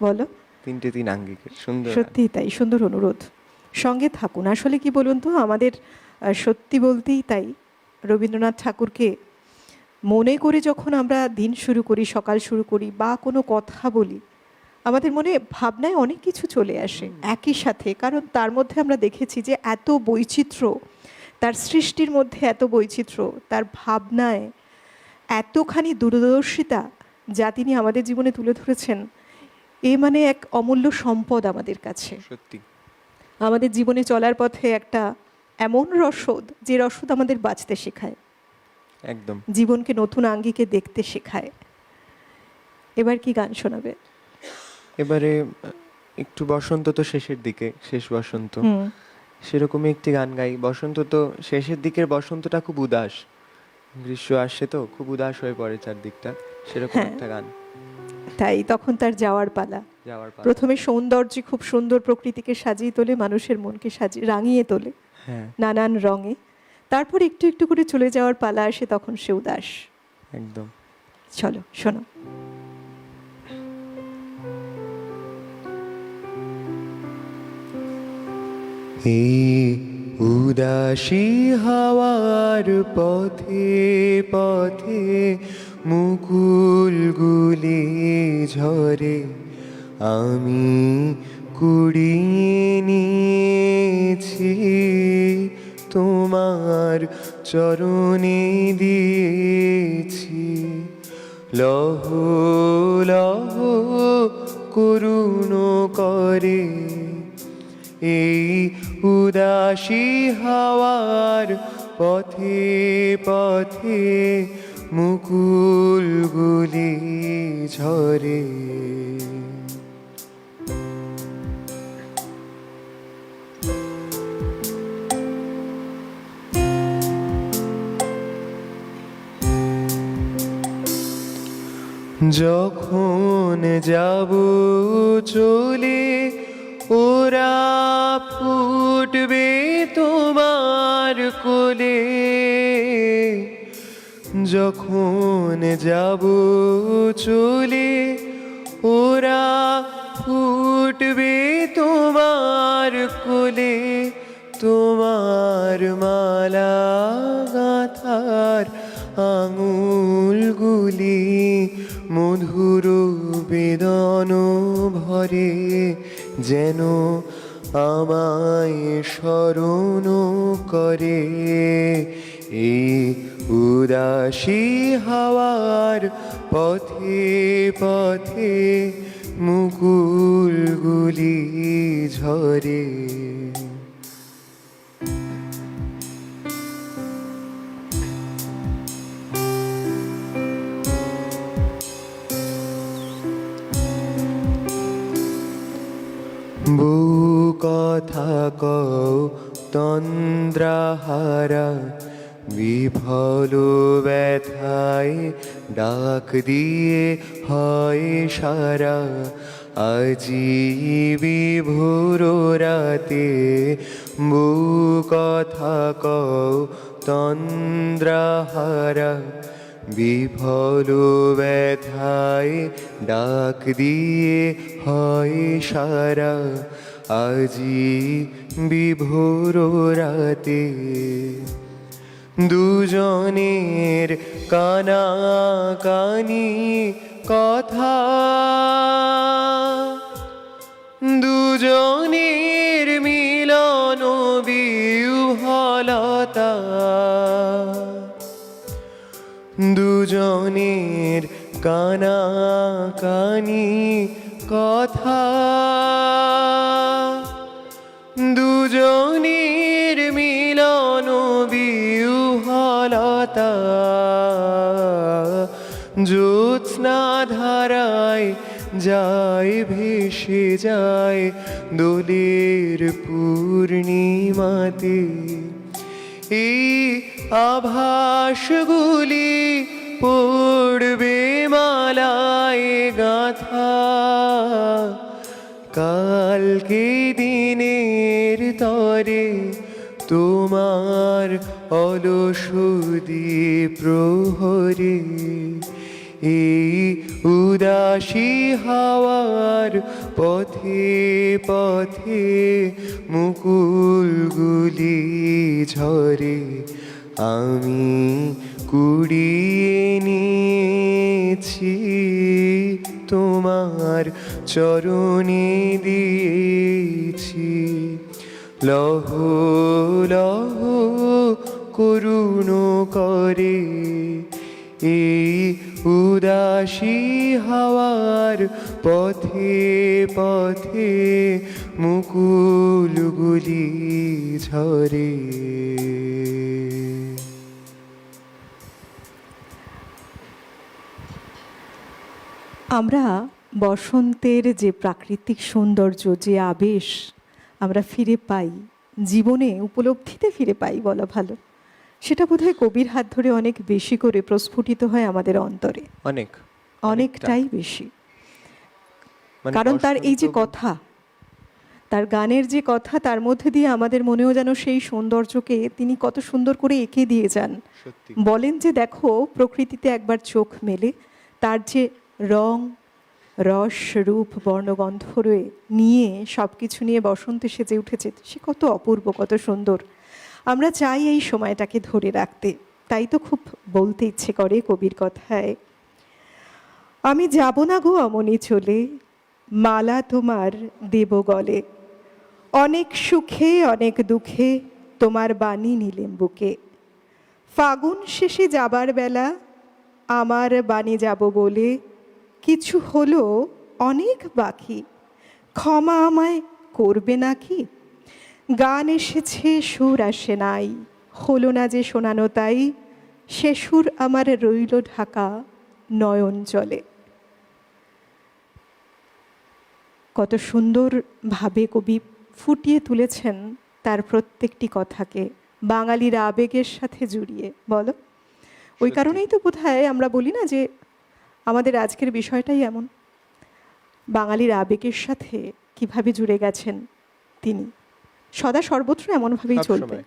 বলো। তিনটে তিন আঙ্গিকের সুন্দর। সত্যি তাই, সুন্দর অনুরোধ। সঙ্গে থাকুন। আসলে কি বলুন তো, আমাদের সত্যি বলতেই তাই, রবীন্দ্রনাথ ঠাকুরকে মনে করে যখন আমরা দিন শুরু করি, সকাল শুরু করি বা কোনো কথা বলি, আমাদের মনে ভাবনায় অনেক কিছু চলে আসে একই সাথে। কারণ তার মধ্যে আমরা দেখেছি যে এত বৈচিত্র্য, তার সৃষ্টির মধ্যে এত বৈচিত্র্য, তার ভাবনায় এতখানি দূরদর্শিতা যা তিনি আমাদের জীবনে তুলে ধরেছেন, এ মানে এক অমূল্য সম্পদ আমাদের কাছে। সত্যি আমাদের জীবনে চলার পথে একটা এমন রসদ, যে রসদ আমাদের বাঁচতে শেখায়, একদম। জীবনকে নতুন আঙ্গিকে দেখতে শেখায়। এবার কি গান শোনাবে? এবারে একটু বসন্ত তো শেষের দিকে, শেষ বসন্ত, সেরকমই একটি গান গাই। বসন্ত তো শেষের দিকের বসন্তটা খুব উদাস, গ্রীষ্ম আসছে তো খুব উদাস হয়ে পড়ে চারদিকটা, সেরকম একটা গান। তাই তখন তার যাওয়ার পালা। যাওয়ার পালা। প্রথমে সৌন্দর্যে খুব সুন্দর প্রকৃতিকে সাজিয়ে তোলে, মানুষের মনকে রাঙিয়ে তোলে হ্যাঁ, নানান রঙে। তারপর একটু একটু করে চলে যাওয়ার পালা আসে, তখন সে উদাস। একদম। চলো শোনো। এই উদাসী হাওয়ার পথে পথে মুকুলগুলি ঝরে, আমি কুড়িয়ে নিয়েছি তোমার চরণে দিয়েছি। লহ লহ করুণ করে এই উদাসী হাওয়ার পথে পথে মুকুলগুলি ঝরে। যখন যাব চলে ওরা ফুটবে তোমার কোলে, যখন যাব চলে ওরা ফুটবে তোমার কোলে, তোমার মালা গাঁথা আঙুলগুলি মধুর বেদন ভরে, যেন আমায় স্মরণ করে। এই উদাসী হাওয়ার পথে পথে মুকুলগুলি ঝরে। বউ কথা কও তন্দ্রাহারা, বিফল ব্যথায় ডাক দিয়ে হয় সারা। আজি বিভোর রাতে বউ কথা কও তন্দ্রাহারা, বিফল ব্যথায় ডাক দিয়ে হয় সারা। আজি বিভোর রাতে দুজনের কানাকানি কথা, দুজনের মিলন বিহ্বলতা, দুজনের কানাকানি কথা, দুজনের মিলন বিহ্বলতা। জ্যোৎস্না ধারায় যায় ভেসে যায় দোলের পূর্ণিমাতে। এই আভাসগুলি পড়বে মালায় গাথা, কালকে দিনের তরে তোমার অলস প্রহরে। এই উদাসী হাওয়ার পথে পথে মুকুলগুলি ঝরে। আমি কুড়িয়ে নিয়েছি তোমার চরণে দিয়েছি। লহ লহ করুণ করে এই উদাসী হাওয়ার পথে পথে মুকুলগুলি ঝরে। আমরা বসন্তের যে প্রাকৃতিক সৌন্দর্য, যে আবেশ আমরা ফিরে পাই, জীবনে উপলব্ধিতে ফিরে পাই বলা ভালো, সেটা বোধহয় কবির হাত ধরে অনেক বেশি করে প্রস্ফুটিত হয় আমাদের অন্তরে, অনেকটাই বেশি। কারণ তার এই যে কথা, তার গানের যে কথা, তার মধ্যে দিয়ে আমাদের মনেও যেন সেই সৌন্দর্যকে তিনি কত সুন্দর করে এঁকে দিয়ে যান। বলেন যে দেখো প্রকৃতিতে একবার চোখ মেলে, তার যে রং রস রূপ বর্ণগন্ধ নিয়ে সব কিছু নিয়ে বসন্ত সেজে উঠেছে, সে কত অপূর্ব, কত সুন্দর। আমরা চাই এই সময়টাকে ধরে রাখতে, তাই তো খুব বলতে ইচ্ছে করে কবির কথায়, আমি যাব না গো অমনি চলে, মালা তোমার দেব গলে, অনেক সুখে অনেক দুঃখে তোমার বাণী নিলেম বুকে, ফাগুন শেষে যাবার বেলা আমার বাণী যাব বলে, কিছু হলো অনেক বাকি, ক্ষমা আমায় করবে নাকি, গান এসেছে সুর আসে নাই, হলো না যে শোনানো তাই, সে সুর আমার রইল ঢাকা নয়ন জলে। কত সুন্দরভাবে কবি ফুটিয়ে তুলেছেন তার প্রত্যেকটি কথাকে বাঙালির আবেগের সাথে জুড়িয়ে, বলো। ওই কারণেই তো বোধহয় আমরা বলি না যে আমাদের আজকের বিষয়টাই এমন, বাঙালির আবেগের সাথে কিভাবে জুড়ে গেছেন তিনি, সদা সর্বত্র এমনভাবেই চলবে।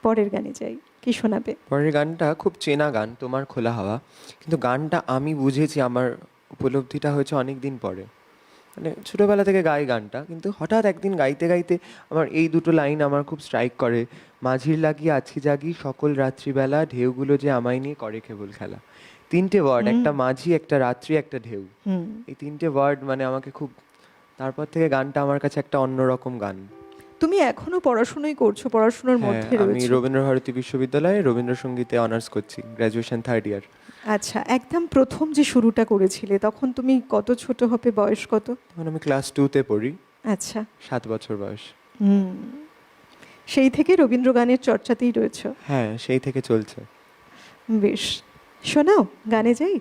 পরের গানে যাই, কি শোনাবে? পরের গানটা খুব চেনা গান, তোমার খোলা হাওয়া, কিন্তু গানটা আমি বুঝেছি, আমার উপলব্ধিটা হয়েছে অনেক দিন পরে। মানে ছোটোবেলা থেকে গাই গানটা, কিন্তু হঠাৎ একদিন গাইতে গাইতে আমার এই দুটো লাইন আমার খুব স্ট্রাইক করে। মাঝির লাগি আছি জাগি সকল রাত্রিবেলা, ঢেউগুলো যে আমায় নিয়ে করে কেবল খেলা। তিনটে ওয়ার্ড, একটা মাঝি, একটা রাত্রি, একটা ঢেউ। এই তিনটে ওয়ার্ড মানে আমাকে খুব, তারপর থেকে গানটা আমার কাছে একটা অন্যরকম গান। তুমি এখনো পড়াশোনাই করছো, পড়াশোনার হ্যাঁ, মধ্যে আমি রয়েছো। রবীন্দ্রভারতী বিশ্ববিদ্যালয়ে রবীন্দ্রসঙ্গীতে অনার্স করছি, গ্র্যাজুয়েশন 3rd ইয়ার। আচ্ছা, একদম প্রথম যে শুরুটা করেছিলে তখন তুমি কত ছোট হবে, বয়স কত? তখন আমি ক্লাস 2তে পড়ি, আচ্ছা। 7 বছর বয়স। সেই থেকে রবীন্দ্র গানের চর্চাতেই রয়েছো। হ্যাঁ, সেই থেকে চলছে। বেশ, শোনাও, গানে যাই।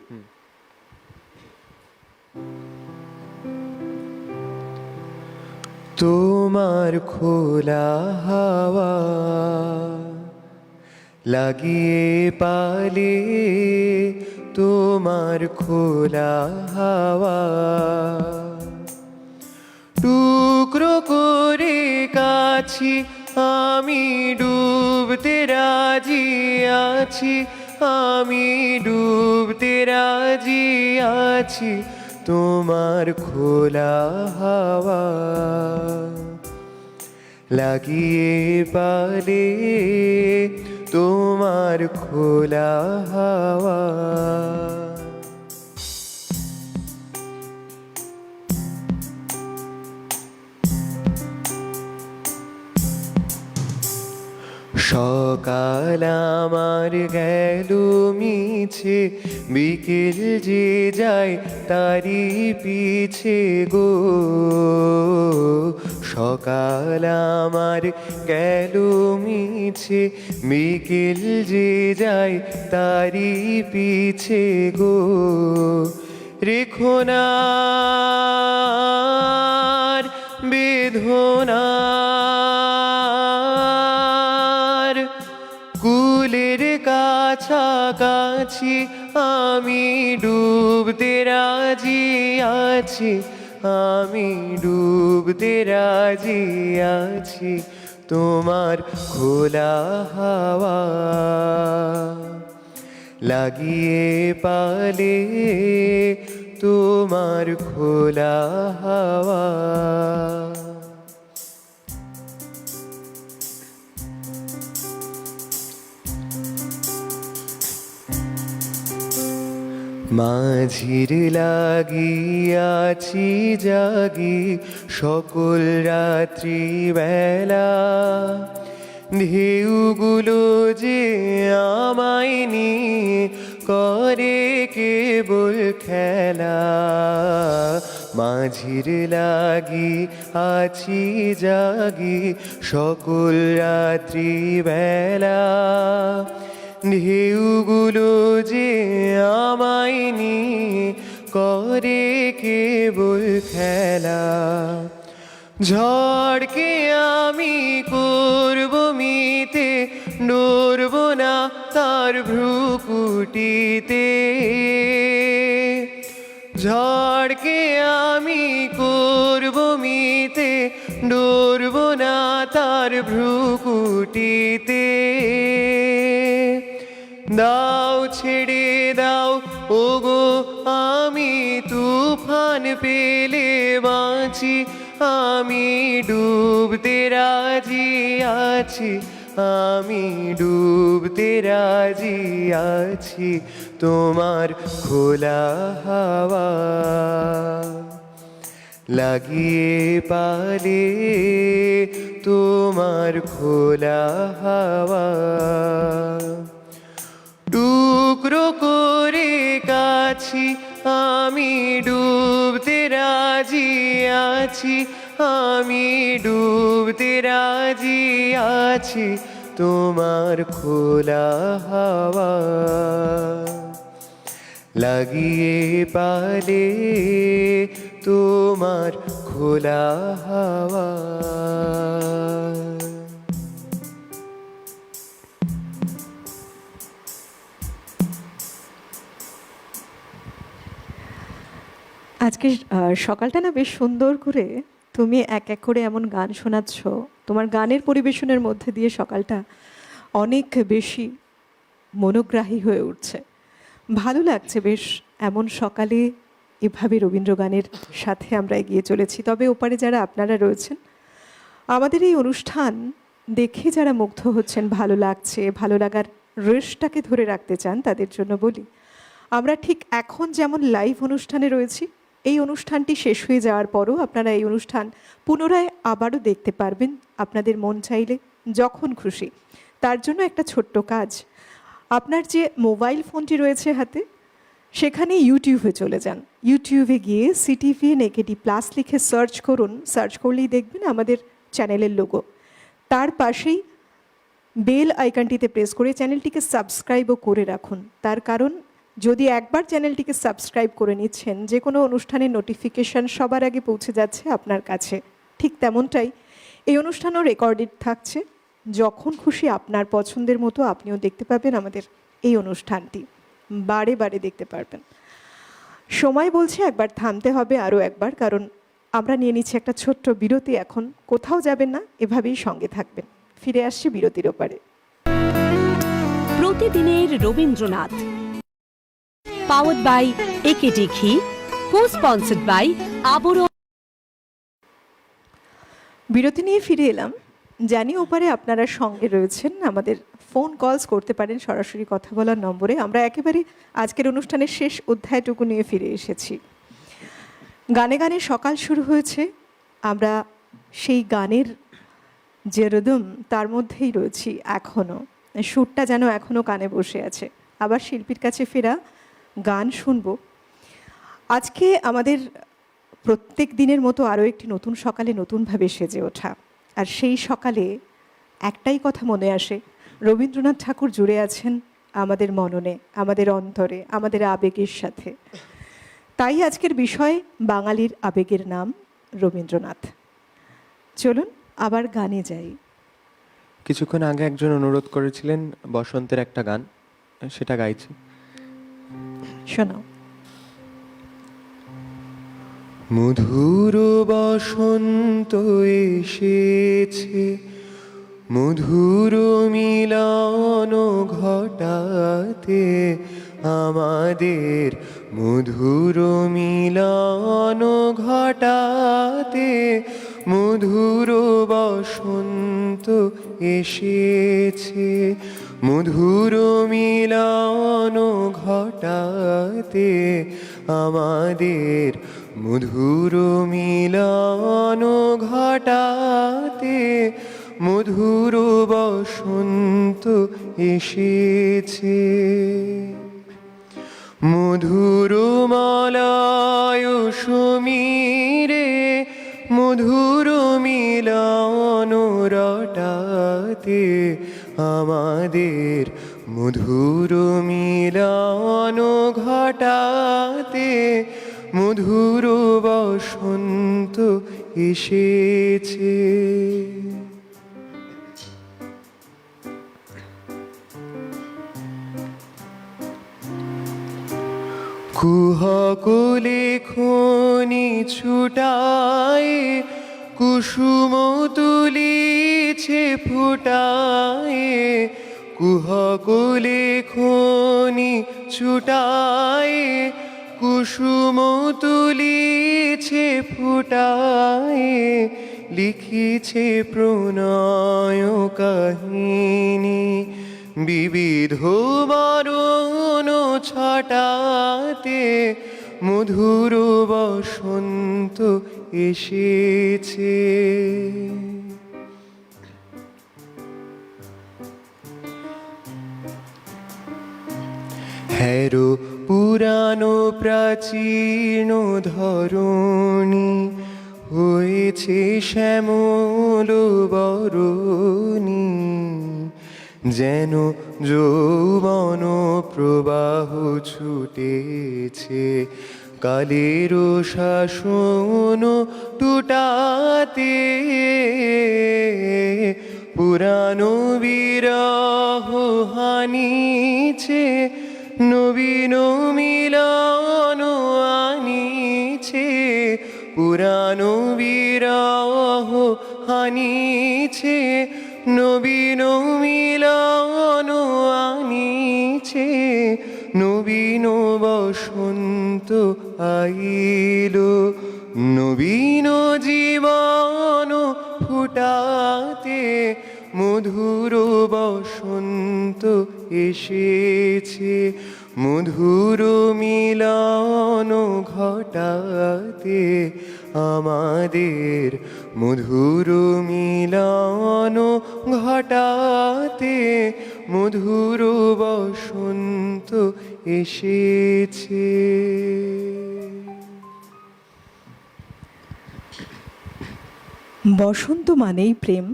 তোমার খোলা হাওয়া লাগিয়ে পালে, তোমার খোলা হাওয়া টুকরো করে কাছি আমি ডুবতে রাজি আছি, আমি ডুবতে রাজি আছি, তোমার খোলা হাওয়া লাগিয়ে পালে, তোমার খোলা হাওয়া। সকাল আমার গেল মিছে, বিকেল যে যায় তারি পিছে গো। সকাল আমার গেল মিছে, বিকেল যে যায় তারি পিছে গো। রেখো না আর বেদনা কুলের কাছাকাছি, আমি ডুবতে রাজি আছি, আমি ডুবতে রাজি আছি, তোমার খোলা হাওয়া লাগিয়ে পালে, তোমার খোলা হাওয়া। মাঝির লাগিয়াছি জাগি সকল রাত্রি বেলা, ঢেউগুলো যে আমায় নিয়ে করে কেবল খেলা। মাঝির লাগি আছি জাগি সকল রাত্রি বেলা, ঢেউগুলো যে আমায় নিয়ে করে কেবল খেলা। ঝড়কে আমি করব মিতে, নড়ব না তার ভ্রুকুটিতে। ঝড়কে আমি করব মিতে, নড়ব না তার ভ্রুকুটিতে। দাও ছেড়ে দাও ওগো আমি তুফান পেলে বাঁচি, আমি ডুবতে রাজি আছি, আমি ডুবতে রাজি আছি, তোমার খোলা হাওয়া লাগিয়ে পালে, তোমার খোলা হাওয়া টুকরো করে কাছি, আমি ডুবতে রাজি আছি, আমি ডুবতে রাজি আছি, তোমার খোলা হাওয়া লাগিয়ে পালে, তোমার খোলা হাওয়া। আজকে সকালটা না বেশ সুন্দর করে তুমি এক এক করে এমন গান শোনাচ্ছ, তোমার গানের পরিবেশনের মধ্যে দিয়ে সকালটা অনেক বেশি মনোগ্রাহী হয়ে উঠছে। ভালো লাগছে বেশ এমন সকালে এভাবে রবীন্দ্র গানের সাথে আমরা এগিয়ে চলেছি। তবে ওপারে যারা আপনারা রয়েছেন, আমাদের এই অনুষ্ঠান দেখে যারা মুগ্ধ হচ্ছেন, ভালো লাগছে, ভালো লাগার রেশটাকে ধরে রাখতে চান, তাদের জন্য বলি, আমরা ঠিক এখন যেমন লাইভ অনুষ্ঠানে রয়েছি, এই অনুষ্ঠানটি শেষ হয়ে যাওয়ার পরও আপনারা এই অনুষ্ঠান পুনরায় আবারও দেখতে পারবেন আপনাদের মন চাইলে, যখন খুশি। তার জন্য একটা ছোট্ট কাজ, আপনার যে মোবাইল ফোনটি রয়েছে হাতে, সেখানে ইউটিউবে চলে যান। ইউটিউবে গিয়ে CTVN AKD+ লিখে সার্চ করুন। সার্চ করলেই দেখবেন আমাদের চ্যানেলের লোগো। তার পাশেই বেল আইকনটিতে প্রেস করে চ্যানেলটিকে সাবস্ক্রাইবও করে রাখুন। তার কারণ, যদি একবার চ্যানেলটিকে সাবস্ক্রাইব করে নিচ্ছেন, যে কোনো অনুষ্ঠানের নোটিফিকেশান সবার আগে পৌঁছে যাচ্ছে আপনার কাছে। ঠিক তেমনটাই এই অনুষ্ঠানও রেকর্ডেড থাকছে। যখন খুশি আপনার পছন্দের মতো আপনিও দেখতে পাবেন আমাদের এই অনুষ্ঠানটি, বারে বারে দেখতে পারবেন। সময় বলছে একবার থামতে হবে আরও একবার, কারণ আমরা নিয়ে নিচ্ছি একটা ছোট্ট বিরতি। এখন কোথাও যাবেন না, এভাবেই সঙ্গে থাকবেন। ফিরে আসছি বিরতির ওপারে। প্রতিদিনের রবীন্দ্রনাথ, পাওয়ার্ড বাই AKD ঘি, কো-স্পন্সর্ড বাই আবরণ। বিরতি নিয়ে ফিরে এলাম। জানি ওপারে আপনারা সঙ্গে রয়েছেন, আমাদের ফোন কলস করতে পারেন সরাসরি কথা বলার নম্বরে। আমরা একেবারে আজকের অনুষ্ঠানের শেষ অধ্যায়টুকু নিয়ে ফিরে এসেছি। গানে গানে সকাল শুরু হয়েছে, আমরা সেই গানের যে রিদম তার মধ্যেই রয়েছি এখনও। সুরটা যেন এখনও কানে বসে আছে। আবার শিল্পীর কাছে ফেরা, গান শুনবো। আজকে আমাদের প্রত্যেক দিনের মতো আরও একটি নতুন সকালে নতুনভাবে সেজে ওঠা। আর সেই সকালে একটাই কথা মনে আসে, রবীন্দ্রনাথ ঠাকুর জুড়ে আছেন আমাদের মননে, আমাদের অন্তরে, আমাদের আবেগের সাথে। তাই আজকের বিষয় বাঙালির আবেগের নাম রবীন্দ্রনাথ। চলুন আবার গানে যাই। কিছুক্ষণ আগে একজন অনুরোধ করেছিলেন বসন্তের একটা গান, সেটা গাইছি। শোনাও। মধুর বসন্ত এসেছে, মধুর মিলন ঘটাতে আমাদের, মধুর মিলন ঘটাতে মধুর বসন্ত এসেছে, মধুর মিলন ঘটাতে আমাদের, মধুর মিলন ঘটাতে মধুর বসন্ত এসেছে। মধুর মলয় সমীরে মধুর মিলন রটাতে আমাদের, মধুর মিলন ঘটাতে মধুর বসন্ত এসেছে। কুহকুলে খনি ছুটায় কুসুম তুলিছে ফুটায়, কুহকুলে খনি ছুটায় কুসুম তুলিছে ফুটায়, লিখিছে প্রণয় কাহিনী বিবিধ বরণ ছটাতে মধুর বসন্ত এসেছে। হ্যারো পুরানো প্রাচীন ধরণী হয়েছে শ্যামল বরণী, যেন যৌবন প্রবাহ ছুটেছে কালের শাসন টুটাতে, পুরানো বিরহ হানিছে নবীন মিলন আনিছে, পুরানো বিরহ হানিছে নবীন মিলন আনিছে, নবীন বসন্ত আইল, নবীন জীবন ফুটাতে মধুর বসন্ত এসেছে, মধুর মিলন ঘটাতে আমাদের, মধুর মিলন ঘটাতে মধুর বসন্ত এসেছে। বসন্ত মানেই প্রেম,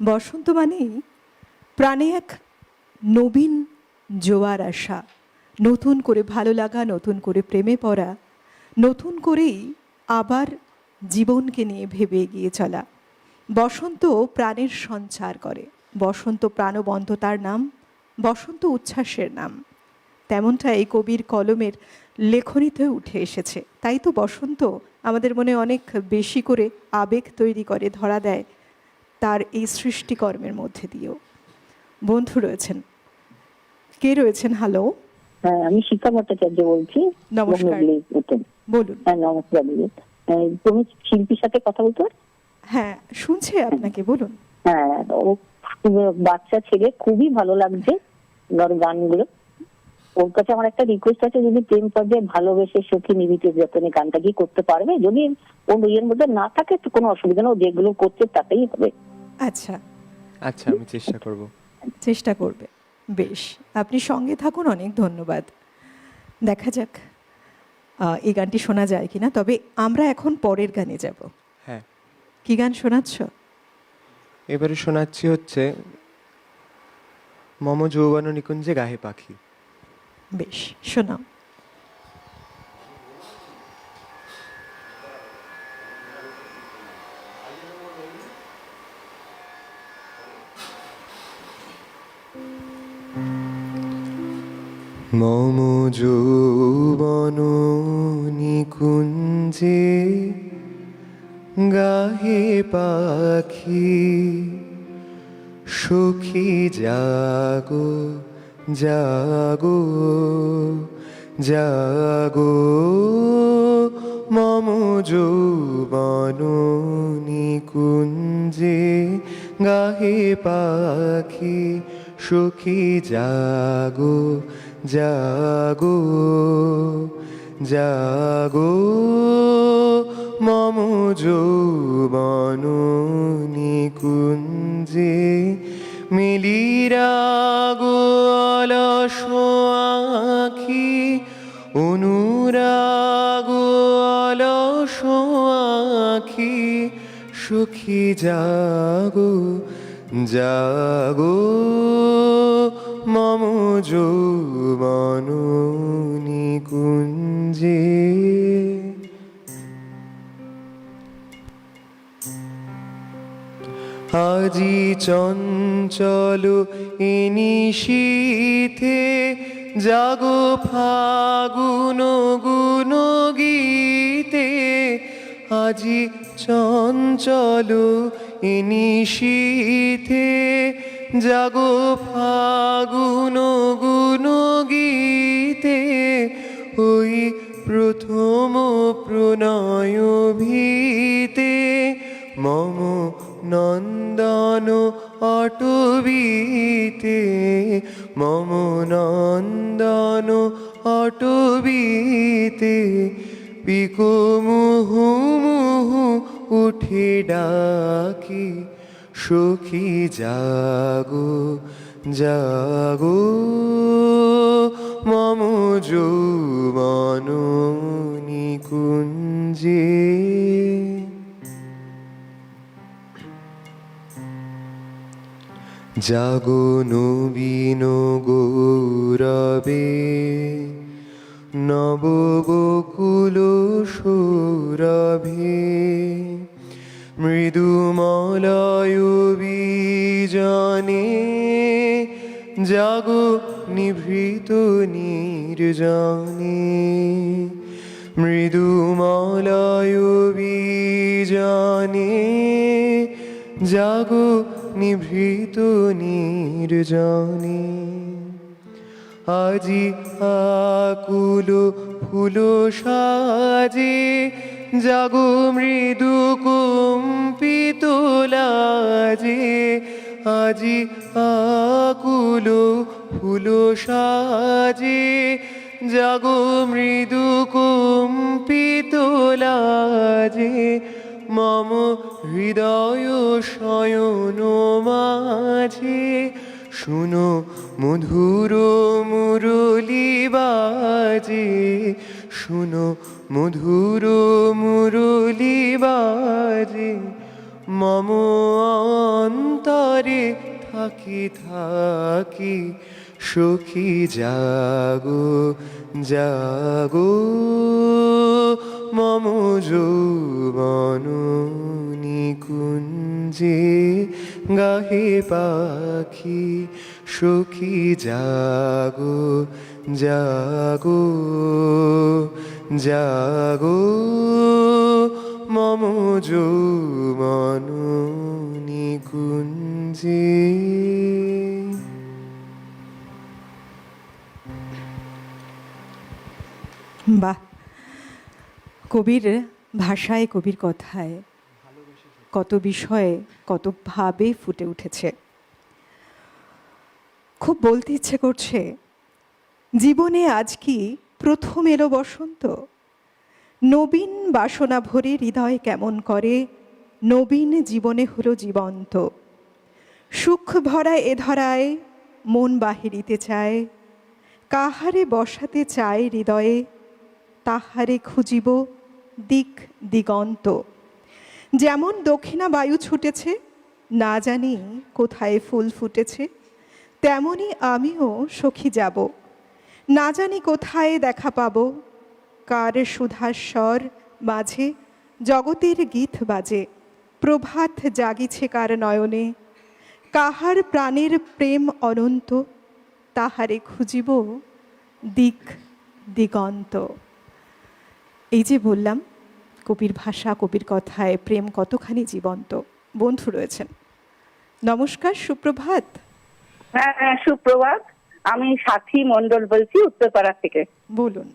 বসন্ত মানেই প্রাণে এক নবীন জোয়ার আসা, নতুন করে ভালো লাগা, নতুন করে প্রেমে পড়া, নতুন করেই আবার জীবনকে নিয়ে ভেবে এগিয়ে চলা। বসন্ত প্রাণের সঞ্চার করে, বসন্ত প্রাণবন্ততার নাম, বসন্ত উচ্ছ্বাসের নাম। তেমনটা এই কবির কলমের লেখনীতে উঠে এসেছে। তাই তো বসন্ত আমাদের মনে অনেক বেশি করে আবেগ তৈরি করে, ধরা দেয় তার এই সৃষ্টিকর্মের মধ্যে দিয়েও। বন্ধু রয়েছেন, কে রয়েছেন? হ্যালো, হ্যাঁ, আমি শিক্ষা ভট্টাচার্য বলছি। নমস্কার, বলুন। হ্যাঁ, নমস্কার দিদি। তুমি শিল্পীর সাথে কথা বলতে পারো? হ্যাঁ, শুনছি আপনাকে, বলুন। হ্যাঁ, ও বাচ্চা ছেলে, খুবই ভালো লাগছে ওর গানগুলো। ওর কাছে আমার একটা রিকোয়েস্ট আছে, যদি প্রেম পর্যায়ে ভালোবেসে সখী নিবিতে যতনে গানটা কি করতে পারবে? যদি ওর ইয়ের মধ্যে না থাকে তো কোনো অসুবিধা নেই, ও যেগুলো করছে তাতেই হবে। আচ্ছা আচ্ছা, আমি চেষ্টা করব। চেষ্টা করবে, বেশ। আপনি সঙ্গে থাকুন, অনেক ধন্যবাদ। দেখা যাক এই গানটি শোনা যায় কিনা। তবে আমরা এখন পরের গানে যাব। হ্যাঁ, কি গান শোনাচ্ছ? এবারে শোনাচ্ছি হচ্ছে মম যৌবন নিকুঞ্জে গাহে পাখি। বেশ, শোনাও। মম যৌবন নিকুঞ্জে গাহে পাখি, সখী জাগো জাগো জাগো, মম যৌবন নিকুঞ্জে গাহে পাখি, সখী জাগো জাগো জাগো, মম যৌবন নিকুঞ্জে মিলিরাগ অলস আঁখি, অনুরাগ অলস আঁখি, সখী জাগো জাগো, মম যৌবন নিকুঞ্জে। আজি চঞ্চল নিশীথে, জাগো ফাগুন গুণ গীতে, আজি চঞ্চল নিশীথে, জাগো ফাগুন গুণ গীতে, ওই প্রথম প্রণয় ভীতে, মম নন্দন অটবীতে, মম নন্দন অটবীতে, পিকো মুহু মুহু উঠে ডাকি, সখী জাগো জাগো, মম যৌবন নিকুঞ্জে। জাগো নবীন গৌরবে, নব গোকুল সৌরভে, মৃদুমলয় বীজনে, জাগো নিভৃত নির্জনে, মৃদুমলয় বীজনে, জাগো নিভৃত নির্জনে, আজি আকুল ফুলো সাজে, জাগো মৃদু কম্পিত লাজে, আজি আকুলো ফুলো সাজে, জাগো মৃদু কম্পিত লাজে, মম হৃদয় শয়ন মাঝে, শুনো মধুর মুরলী বাজে, শুনো মধুর মুরলী বাজে, মম অন্তরে থাকি থাকি, সখী জাগো জাগো, মম যৌবন নিকুঞ্জে গাহে পাখি, সখী জাগো জাগো জাগো, মম যৌবন নিকুঞ্জে। বাহ, কবির ভাষায়, কবির কথায় কত বিষয়ে কত ভাবে ফুটে উঠেছে। খুব বলতে ইচ্ছে করছে, জীবনে আজ কি প্রথম এলো বসন্ত, নবীন বাসনা ভরে হৃদয় কেমন করে, নবীন জীবনে হলো জীবন্ত, সুখ ভরা এ ধরায় মন বাহিরিতে চায়, কাহারে বসাতে চায় হৃদয়ে, তাহারে খুঁজিব দিক দিগন্ত। যেমন দক্ষিণা বায়ু ছুটেছে, না জানি কোথায় ফুল ফুটেছে, তেমনি আমিও সখী যাব, না জানি কোথায় দেখা পাব, কার সুধাস্বর মাঝে জগতের গীত বাজে, প্রভাত জাগিছে কার নয়নে, কাহার প্রাণের প্রেম অনন্ত, তাহারে খুঁজিব দিক দিগন্ত। এই যে বললাম, কবির ভাষা, কবির কথায় প্রেম কতখানি জীবন্ত। বন্ধু রয়েছেন, নমস্কার, সুপ্রভাত। হ্যাঁ হ্যাঁ, সুপ্রভাত। আমি সাথী মণ্ডল বলছি উত্তরপাড়া থেকে। বলুন,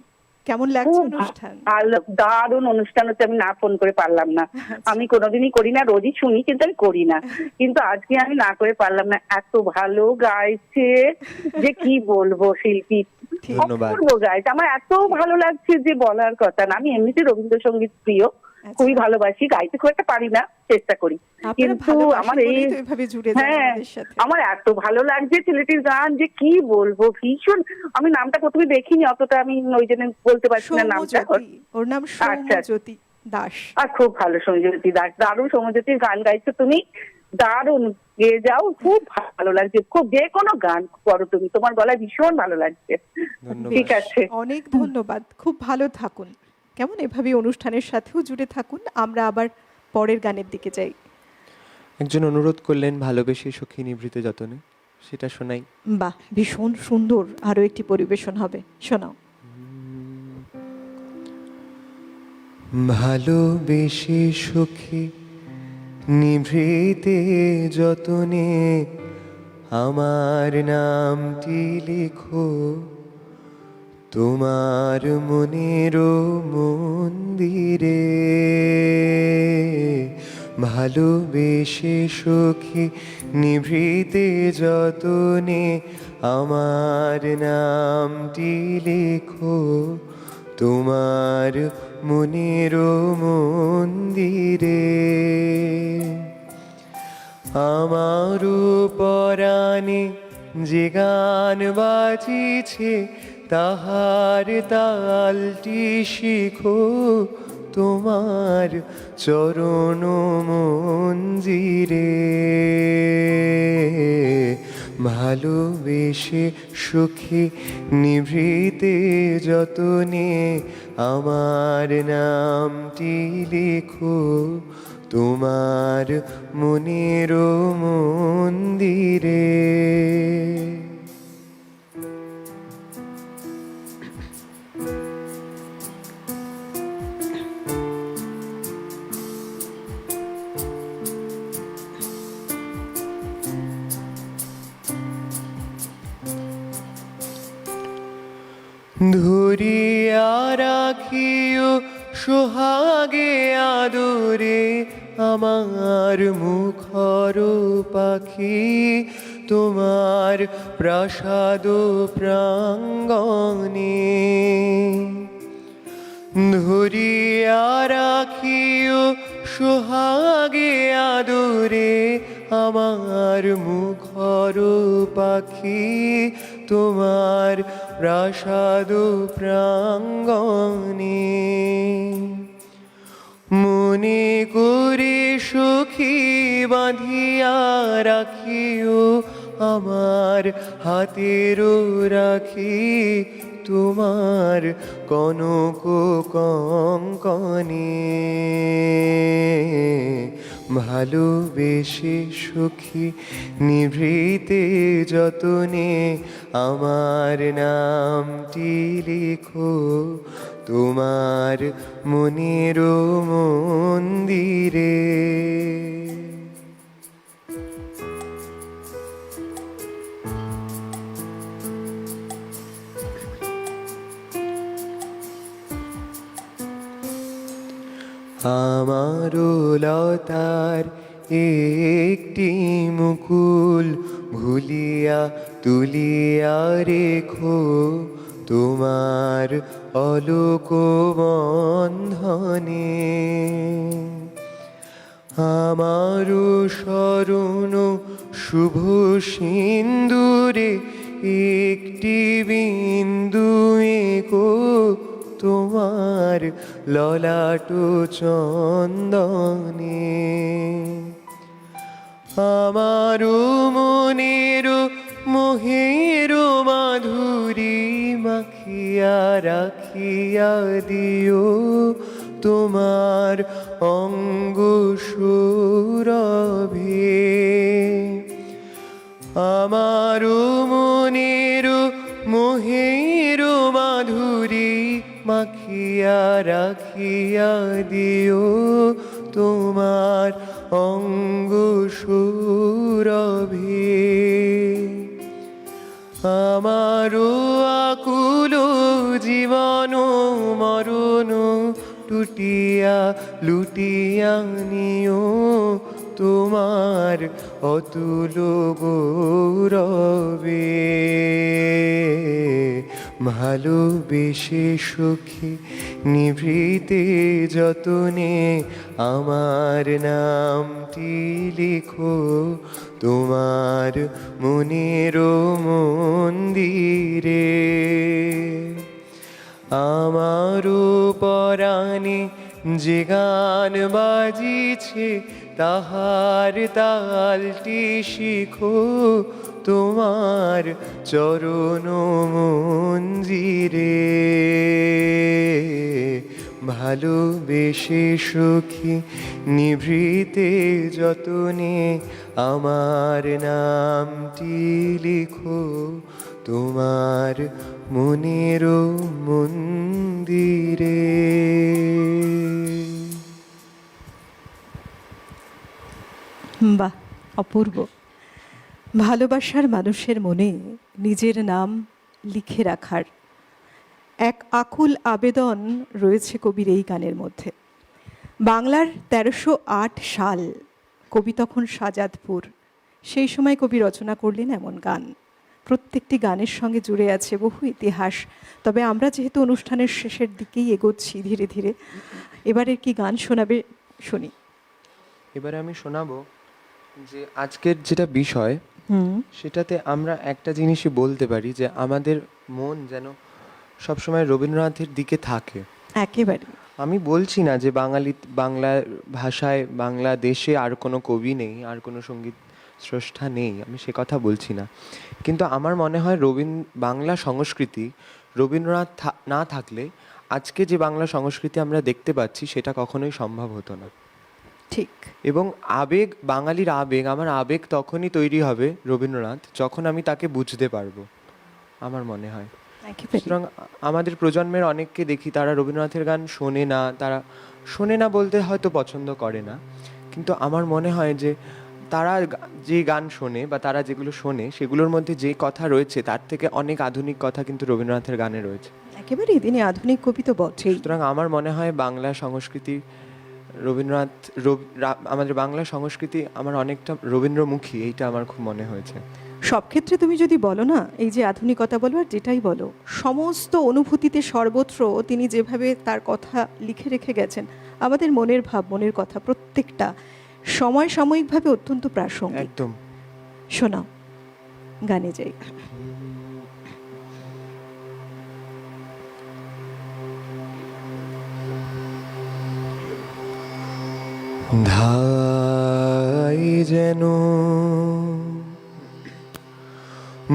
কেমন লাগছে খুব অনুষ্ঠান? ভালো, দারুণ অনুষ্ঠান হচ্ছে। আমি না ফোন করে পারলাম না। আমি কোনোদিনই করি না, রোজই শুনি কিন্তু আমি করি না। কিন্তু আজকে আমি না করে পারলাম না। এত ভালো গাইছে যে কি বলবো, শিল্পী ধন্যবাদ। অপূর্ব গাইছে। আমার এত ভালো লাগছে যে বলার কথা না। আমি এমনিতে রবীন্দ্রসঙ্গীত প্রিয়, খুবই ভালোবাসি। গাইতে খুব একটা পারি না, চেষ্টা করি। কিন্তু আমার এই হ্যাঁ, আমার এত ভালো লাগছে ছেলেটির গান যে কি বলবো, ভীষণ। আমি নামটা প্রথমে দেখিনি অতটা, আমি ওই জন্য বলতে পারছি না নামটা। ওর নাম সৌম্যজ্যোতি দাস। আর খুব ভালো সৌম্যজ্যোতি দাস, দারুণ। সৌম্যজ্যোতির গান গাইছো তুমি, দারুণ গেয়ে যাও, খুব ভালো লাগছে। খুব যে কোনো গান করো তুমি, তোমার গলায় ভীষণ ভালো লাগছে। ঠিক আছে, অনেক ধন্যবাদ। খুব ভালো থাকুন, কেমন এভাবে অনুষ্ঠানের সাথেও জুড়ে থাকুন। আমরা আবার পরের গানের দিকে যাই। একজন অনুরোধ করলেন ভালোবেসে সখী নিভৃত যতনে, সেটা শোনাই। বাহ, ভীষণ সুন্দর। আরো একটি পরিবেশন হবে, শোনাও। ভালোবেসে সখী নিভৃতে যতনে, আমার নামটি লিখো তোমার মনের মন্দিরে। ভালোবেসে সখী নিভৃতে যতনে, আমার নামটি লিখো তোমার মনের মন্দিরে। আমার পরাণে যে গান বাজিছে, তাহার তালটি শিখো তোমার চরণ মঞ্জিরে। ভালোবেসে সুখী নিভৃতে যতনে, আমার নামটি লিখো তোমার মনের মন্দিরে। ধরিয়া রাখিও সোহাগে আদরে আমার মুখর পাখি তোমার প্রাসাদ প্রাঙ্গণে। ধরিয়া রাখিও সোহাগে আদরে আমার মুখর পাখি তোমার প্রাসাদ প্রাঙ্গণে। মনে করে সখী বাঁধিয়া রাখিও আমার হাতের রাখি তোমার কনক কঙ্কনে। ভালোবেসে সখী নিভৃতে যতনে আমার নামটি লিখো তোমার মনের মন্দিরে। আমারও লতার একটি মুকুল ভুলিয়া তুলিয়া রেখো তোমার অলোক বন্ধনে। আমারও স্মরণ শুভ সিন্দুরে একটি বিন্দু এঁকো তোমার ললাট চন্দনে। আমারও মনের মোহের মাধুরী মাখিয়া রাখিয়া দিও তোমার অঙ্গ সুরভে। আমারও মনের মোহের মাধুরী মাখিয়া রাখিয়া দিও তোমার অঙ্গ সুরভে। আমারও আকুল জীবন মরণ টুটিয়া লুটিয়া নিও তোমার অতুল গৌরবে। ভালোবেসে সখী নিভৃতে যতনে আমার নামটি লিখো তোমার মনের মন্দিরে। আমারও পরাণে যে গান বাজিছে তাহার তালটি শিখো তোমার চরণ মঞ্জিরে। ভালোবেসে সখী নিভৃতে যতনে আমার নামটি লিখো তোমার মনের মন্দিরে। বাহ, অপূর্ব। ভালোবাসার মানুষের মনে নিজের নাম লিখে রাখার এক আকুল আবেদন রয়েছে কবির এই গানের মধ্যে। বাংলার 1308 সাল, কবি তখন শাহজাদপুর। সেই সময় কবি রচনা করলেন এমন গান। প্রত্যেকটি গানের সঙ্গে জুড়ে আছে বহু ইতিহাস। তবে আমরা যেহেতু অনুষ্ঠানের শেষের দিকেই এগোচ্ছি ধীরে ধীরে, এবারের কি গান শোনাবে শুনি। এবারে আমি শোনাবো যে আজকের যেটা বিষয় সেটাতে আমরা একটা জিনিসই বলতে পারি যে আমাদের মন যেন সবসময় রবীন্দ্রনাথের দিকে থাকে। একেবারে। আমি বলছি না যে বাংলা ভাষায় বাংলাদেশে আর কোনো কবি নেই, আর কোনো সঙ্গীত স্রষ্টা নেই, আমি সে কথা বলছি না। কিন্তু আমার মনে হয় বাংলা সংস্কৃতি রবীন্দ্রনাথ না থাকলে আজকে যে বাংলা সংস্কৃতি আমরা দেখতে পাচ্ছি সেটা কখনোই সম্ভব হতো না। ঠিক। এবং আবেগ, বাঙালির আবেগ, আমার আবেগ তখনই তৈরি হবে রবীন্দ্রনাথ যখন আমি তাকে বুঝতে পারবো, আমার মনে হয়। সুতরাং আমাদের প্রজন্মের অনেককে দেখি তারা রবীন্দ্রনাথের গান শোনে না, তারা শোনে না বলতে হয়তো পছন্দ করে না, কিন্তু আমার মনে হয় যে তারা যে গান শোনে বা তারা যেগুলো শোনে সেগুলোর মধ্যে যে কথা রয়েছে তার থেকে অনেক আধুনিক কথা কিন্তু রবীন্দ্রনাথের গানে রয়েছে। একেবারেই তিনি আধুনিক কবি তো বটেই। সুতরাং আমার মনে হয় বাংলা সংস্কৃতি রবীন্দ্রনাথ আমাদের বাংলা সংস্কৃতি আমার অনেকটা রবীন্দ্রমুখী, এইটা আমার খুব মনে হয়েছে। সব ক্ষেত্রে তুমি যদি বলো না, এই যে আধুনিকতা বলো আর যেটাই বলো, সমস্ত অনুভূতিতে সর্বত্র তিনি যেভাবে তার কথা লিখে রেখে গেছেন, আমাদের মনের ভাব মনের কথা প্রত্যেকটা সময় সাময়িকভাবে অত্যন্ত প্রাসঙ্গিক। একদম। শোনাও, গানে যাই। ধাই যেন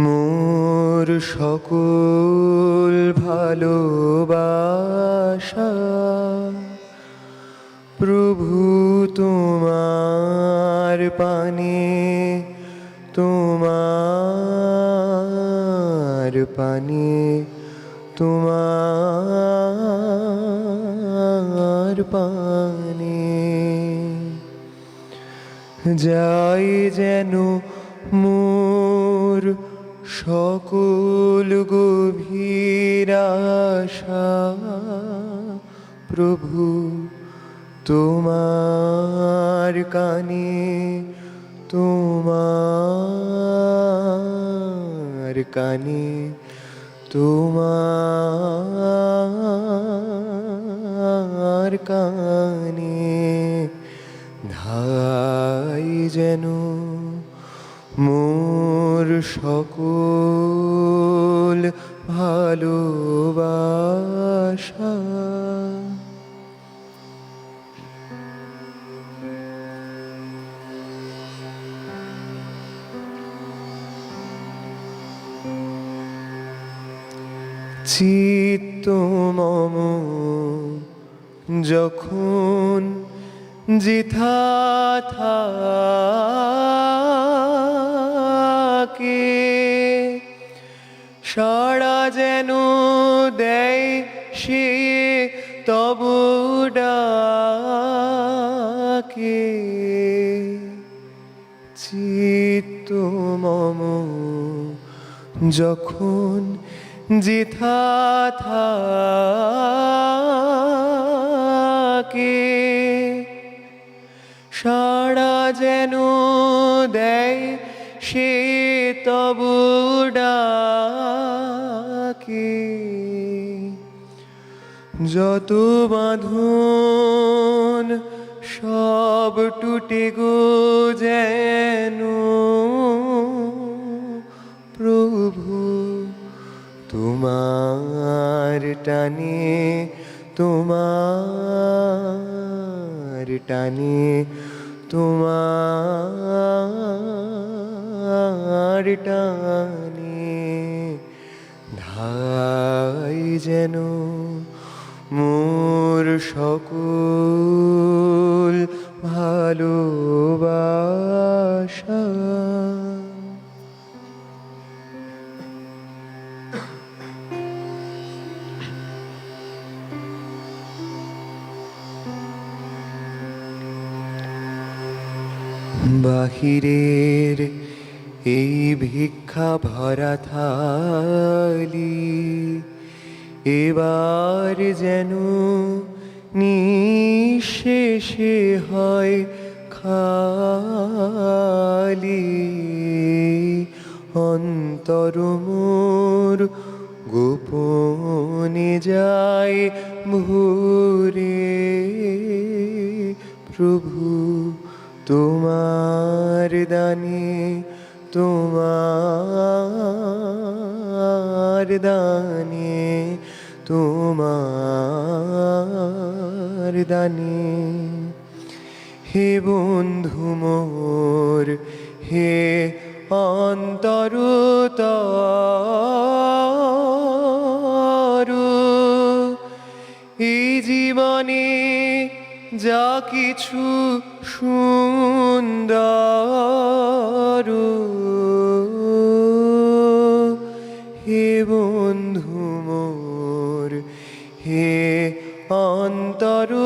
মোর সকল ভালোবাসা, প্রভু তোমার পানে, তোমার পানে, তোমার পানে যাই যেন মোর সকল গভীর আশা, প্রভু তোমার কানে, তোমার কানে, তোমার কানে ধাই যেন মোর সকল ভালোবাসা। চিত্ত মম যখন যেথা থাকে, সাড়া যেন দেয় সে তব ডাকে। চিত্ত মম যখন যেথা থাকে, সাড়া যেন দেয় সে তব ডাকে। যত বাঁধন সব টুটে গো যেন, প্রভু তোমার টানে, তোমার টানে, তোমার টানে ধাই যেন মোর সকল ভালোবাসা। বাহিরের এই ভিক্ষা ভরা থালি এবার যেন নিঃশেষে হয় খালি। অন্তর মোর গোপনে যায় ভরে, প্রভু তোমার দানে, তোমার দানে, তোমার দানে। হে বন্ধু মোর, হে অন্তরতরু, এই জীবনে যা কিছু সুন্দর, হে বন্ধু মোর, হে অন্তরতরু,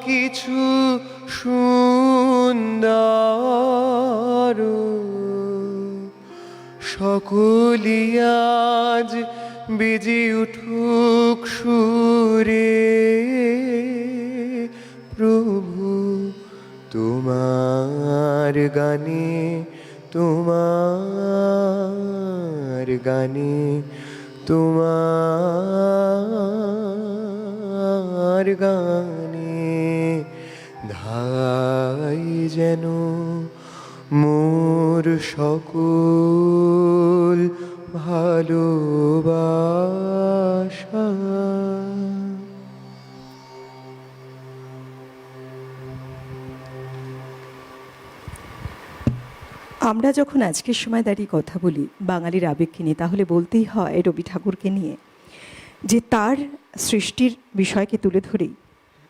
কিছু সুন্দর সকলি আজ বেজে উঠুক সুরে প্রভু তোমার গানে, তোমার গানে, তোমার গানে ধাই যেন মোর সকল ভালোবাসা। আমরা যখন আজকের সময় দাঁড়িয়ে কথা বলি বাঙালির আবেগকে নিয়ে, তাহলে বলতেই হয় রবি ঠাকুরকে নিয়ে, যে তার সৃষ্টির বিষয়কে তুলে ধরেই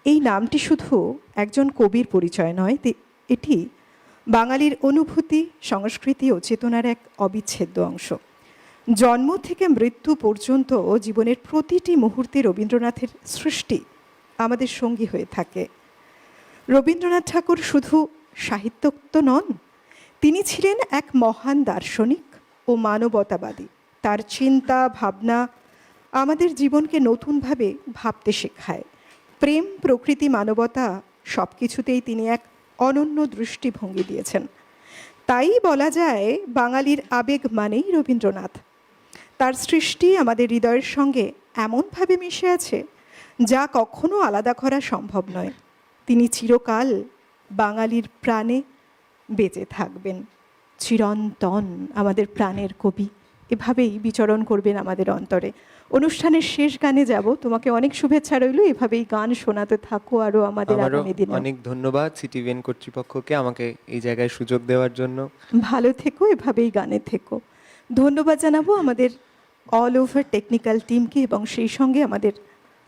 এই নামটি শুধু একজন কবির পরিচয় নয়, এটি বাঙালির অনুভূতি, সংস্কৃতি ও চেতনার এক অবিচ্ছেদ্য অংশ। জন্ম থেকে মৃত্যু পর্যন্ত জীবনের প্রতিটি মুহূর্তে রবীন্দ্রনাথের সৃষ্টি আমাদের সঙ্গী হয়ে থাকে। রবীন্দ্রনাথ ঠাকুর শুধু সাহিত্যক তো নন, তিনি ছিলেন এক মহান দার্শনিক ও মানবতাবাদী। তার চিন্তা ভাবনা আমাদের জীবনকে নতুনভাবে ভাবতে শেখায়। প্রেম, প্রকৃতি, মানবতা সব কিছুতেই তিনি এক অনন্য দৃষ্টিভঙ্গি দিয়েছেন। তাই বলা যায় বাঙালির আবেগ মানেই রবীন্দ্রনাথ। তার সৃষ্টি আমাদের হৃদয়ের সঙ্গে এমনভাবে মিশে আছে যা কখনো আলাদা করা সম্ভব নয়। তিনি চিরকাল বাঙালির প্রাণে বেঁচে থাকবেন, চিরন্তন আমাদের প্রাণের কবি এভাবেই বিচরণ করবেন আমাদের অন্তরে। অনুষ্ঠানের শেষ গানে যাব। তোমাকে অনেক শুভেচ্ছা রইল, এভাবেই গান শোনাতে থাকো আরো আমাদের আগামী দিনে। অনেক ধন্যবাদ সিটিভিএন কর্তৃপক্ষকে আমাকে এই জায়গায় সুযোগ দেওয়ার জন্য। ভালো থেকো, এভাবেই গানে থেকো। ধন্যবাদ জানাবো আমাদের অল ওভার টেকনিক্যাল টিমকে এবং সেই সঙ্গে আমাদের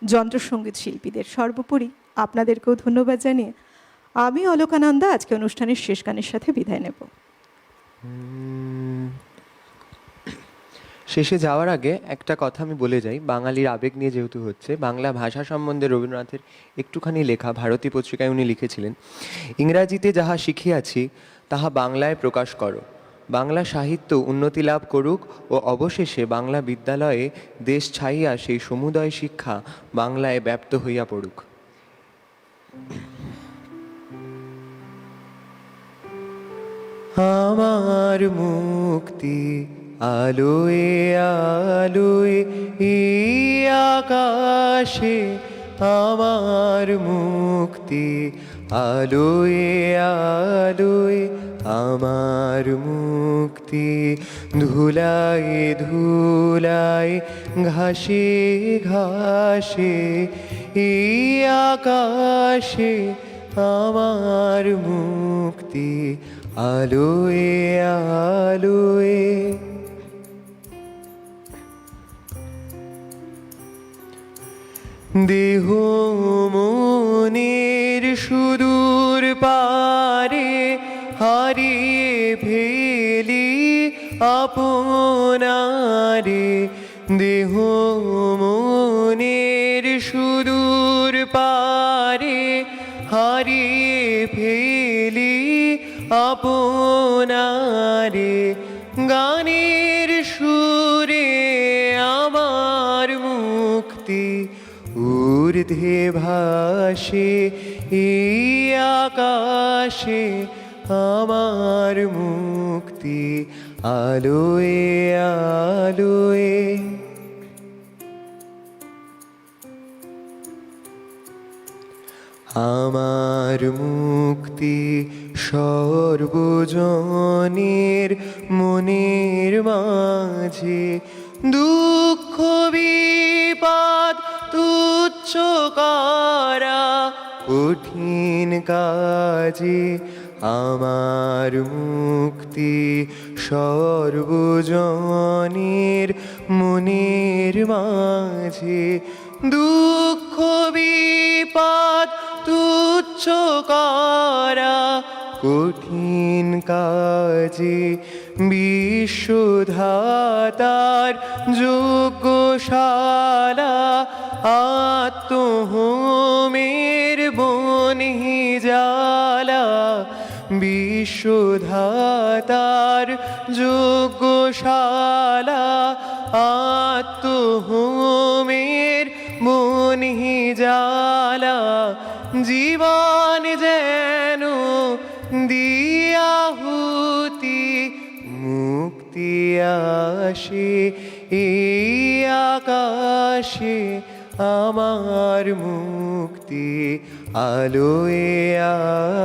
যন্ত্রসঙ্গীত শিল্পীদের। সর্বোপরি আপনাদেরকেও ধন্যবাদ জানিয়ে আমি অলোকানন্দা আজকে অনুষ্ঠানের শেষ গানের সাথে বিদায় নেব। শেষে যাওয়ার আগে একটা কথা আমি বলে যাই, বাঙালির আবেগ নিয়ে যেহেতু হচ্ছে, বাংলা ভাষা সম্বন্ধে রবীন্দ্রনাথের একটুখানি লেখা ভারতী পত্রিকায় উনি লিখেছিলেন, ইংরাজিতে যাহা শিখিয়াছি তাহা বাংলায় প্রকাশ করো। বাংলা সাহিত্য উন্নতি লাভ করুক ও অবশেষে বাংলা বিদ্যালয়ে দেশ ছাইয়া সেই সমুদয় শিক্ষা বাংলায় ব্যাপ্ত হইয়া পড়ুক। আমার মুক্তি আলোয় আলোয় এই আকাশে, আমার মুক্তি আলোয় আলোয় আমার মুক্তি, ধুলায় ধুলায় ঘাসে ঘাসে এই আকাশে, আমার মুক্তি আলোয় আলোয়। দেহ মনের সুদূর পারে হারিয়ে ফেলি আপনারে, দেহ মনের সুদূর পারে হারিয়ে ফেলি আপনারে, গানের সুরে আমার মুক্তি ঊর্ধ্বে ভাসে এই আকাশে, আমার মুক্তি আলোয় আলোয়। আমার মুক্তি সর্বজনের মনের মাঝে, দুঃখ বিপদ তুচ্ছ করা কঠিন কাজে, আমার মুক্তি সর্বজনের মনের মাঝে, দুঃখ বিপদ তুচ্ছ করা কঠিন কাজে, বিশ্বধাতার যজ্ঞশালা আত্মহোমের বনে বিশ্বধাতার যোগ্যশালা, আত্মহোমের মনি জ্বালা, জীবন যেন দিয়াহুতি, মুক্তি আসে এই আকাশে, আমার মুক্তি আলোয়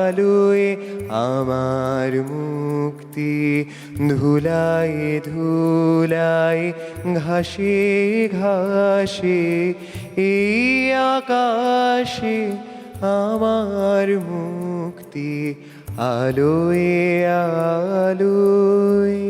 আলোয়, আমার মুক্তি ধুলায় ধুলায়, ঘাসে ঘাসে এই আকাশে, আমার মুক্তি আলোয় আলোয়।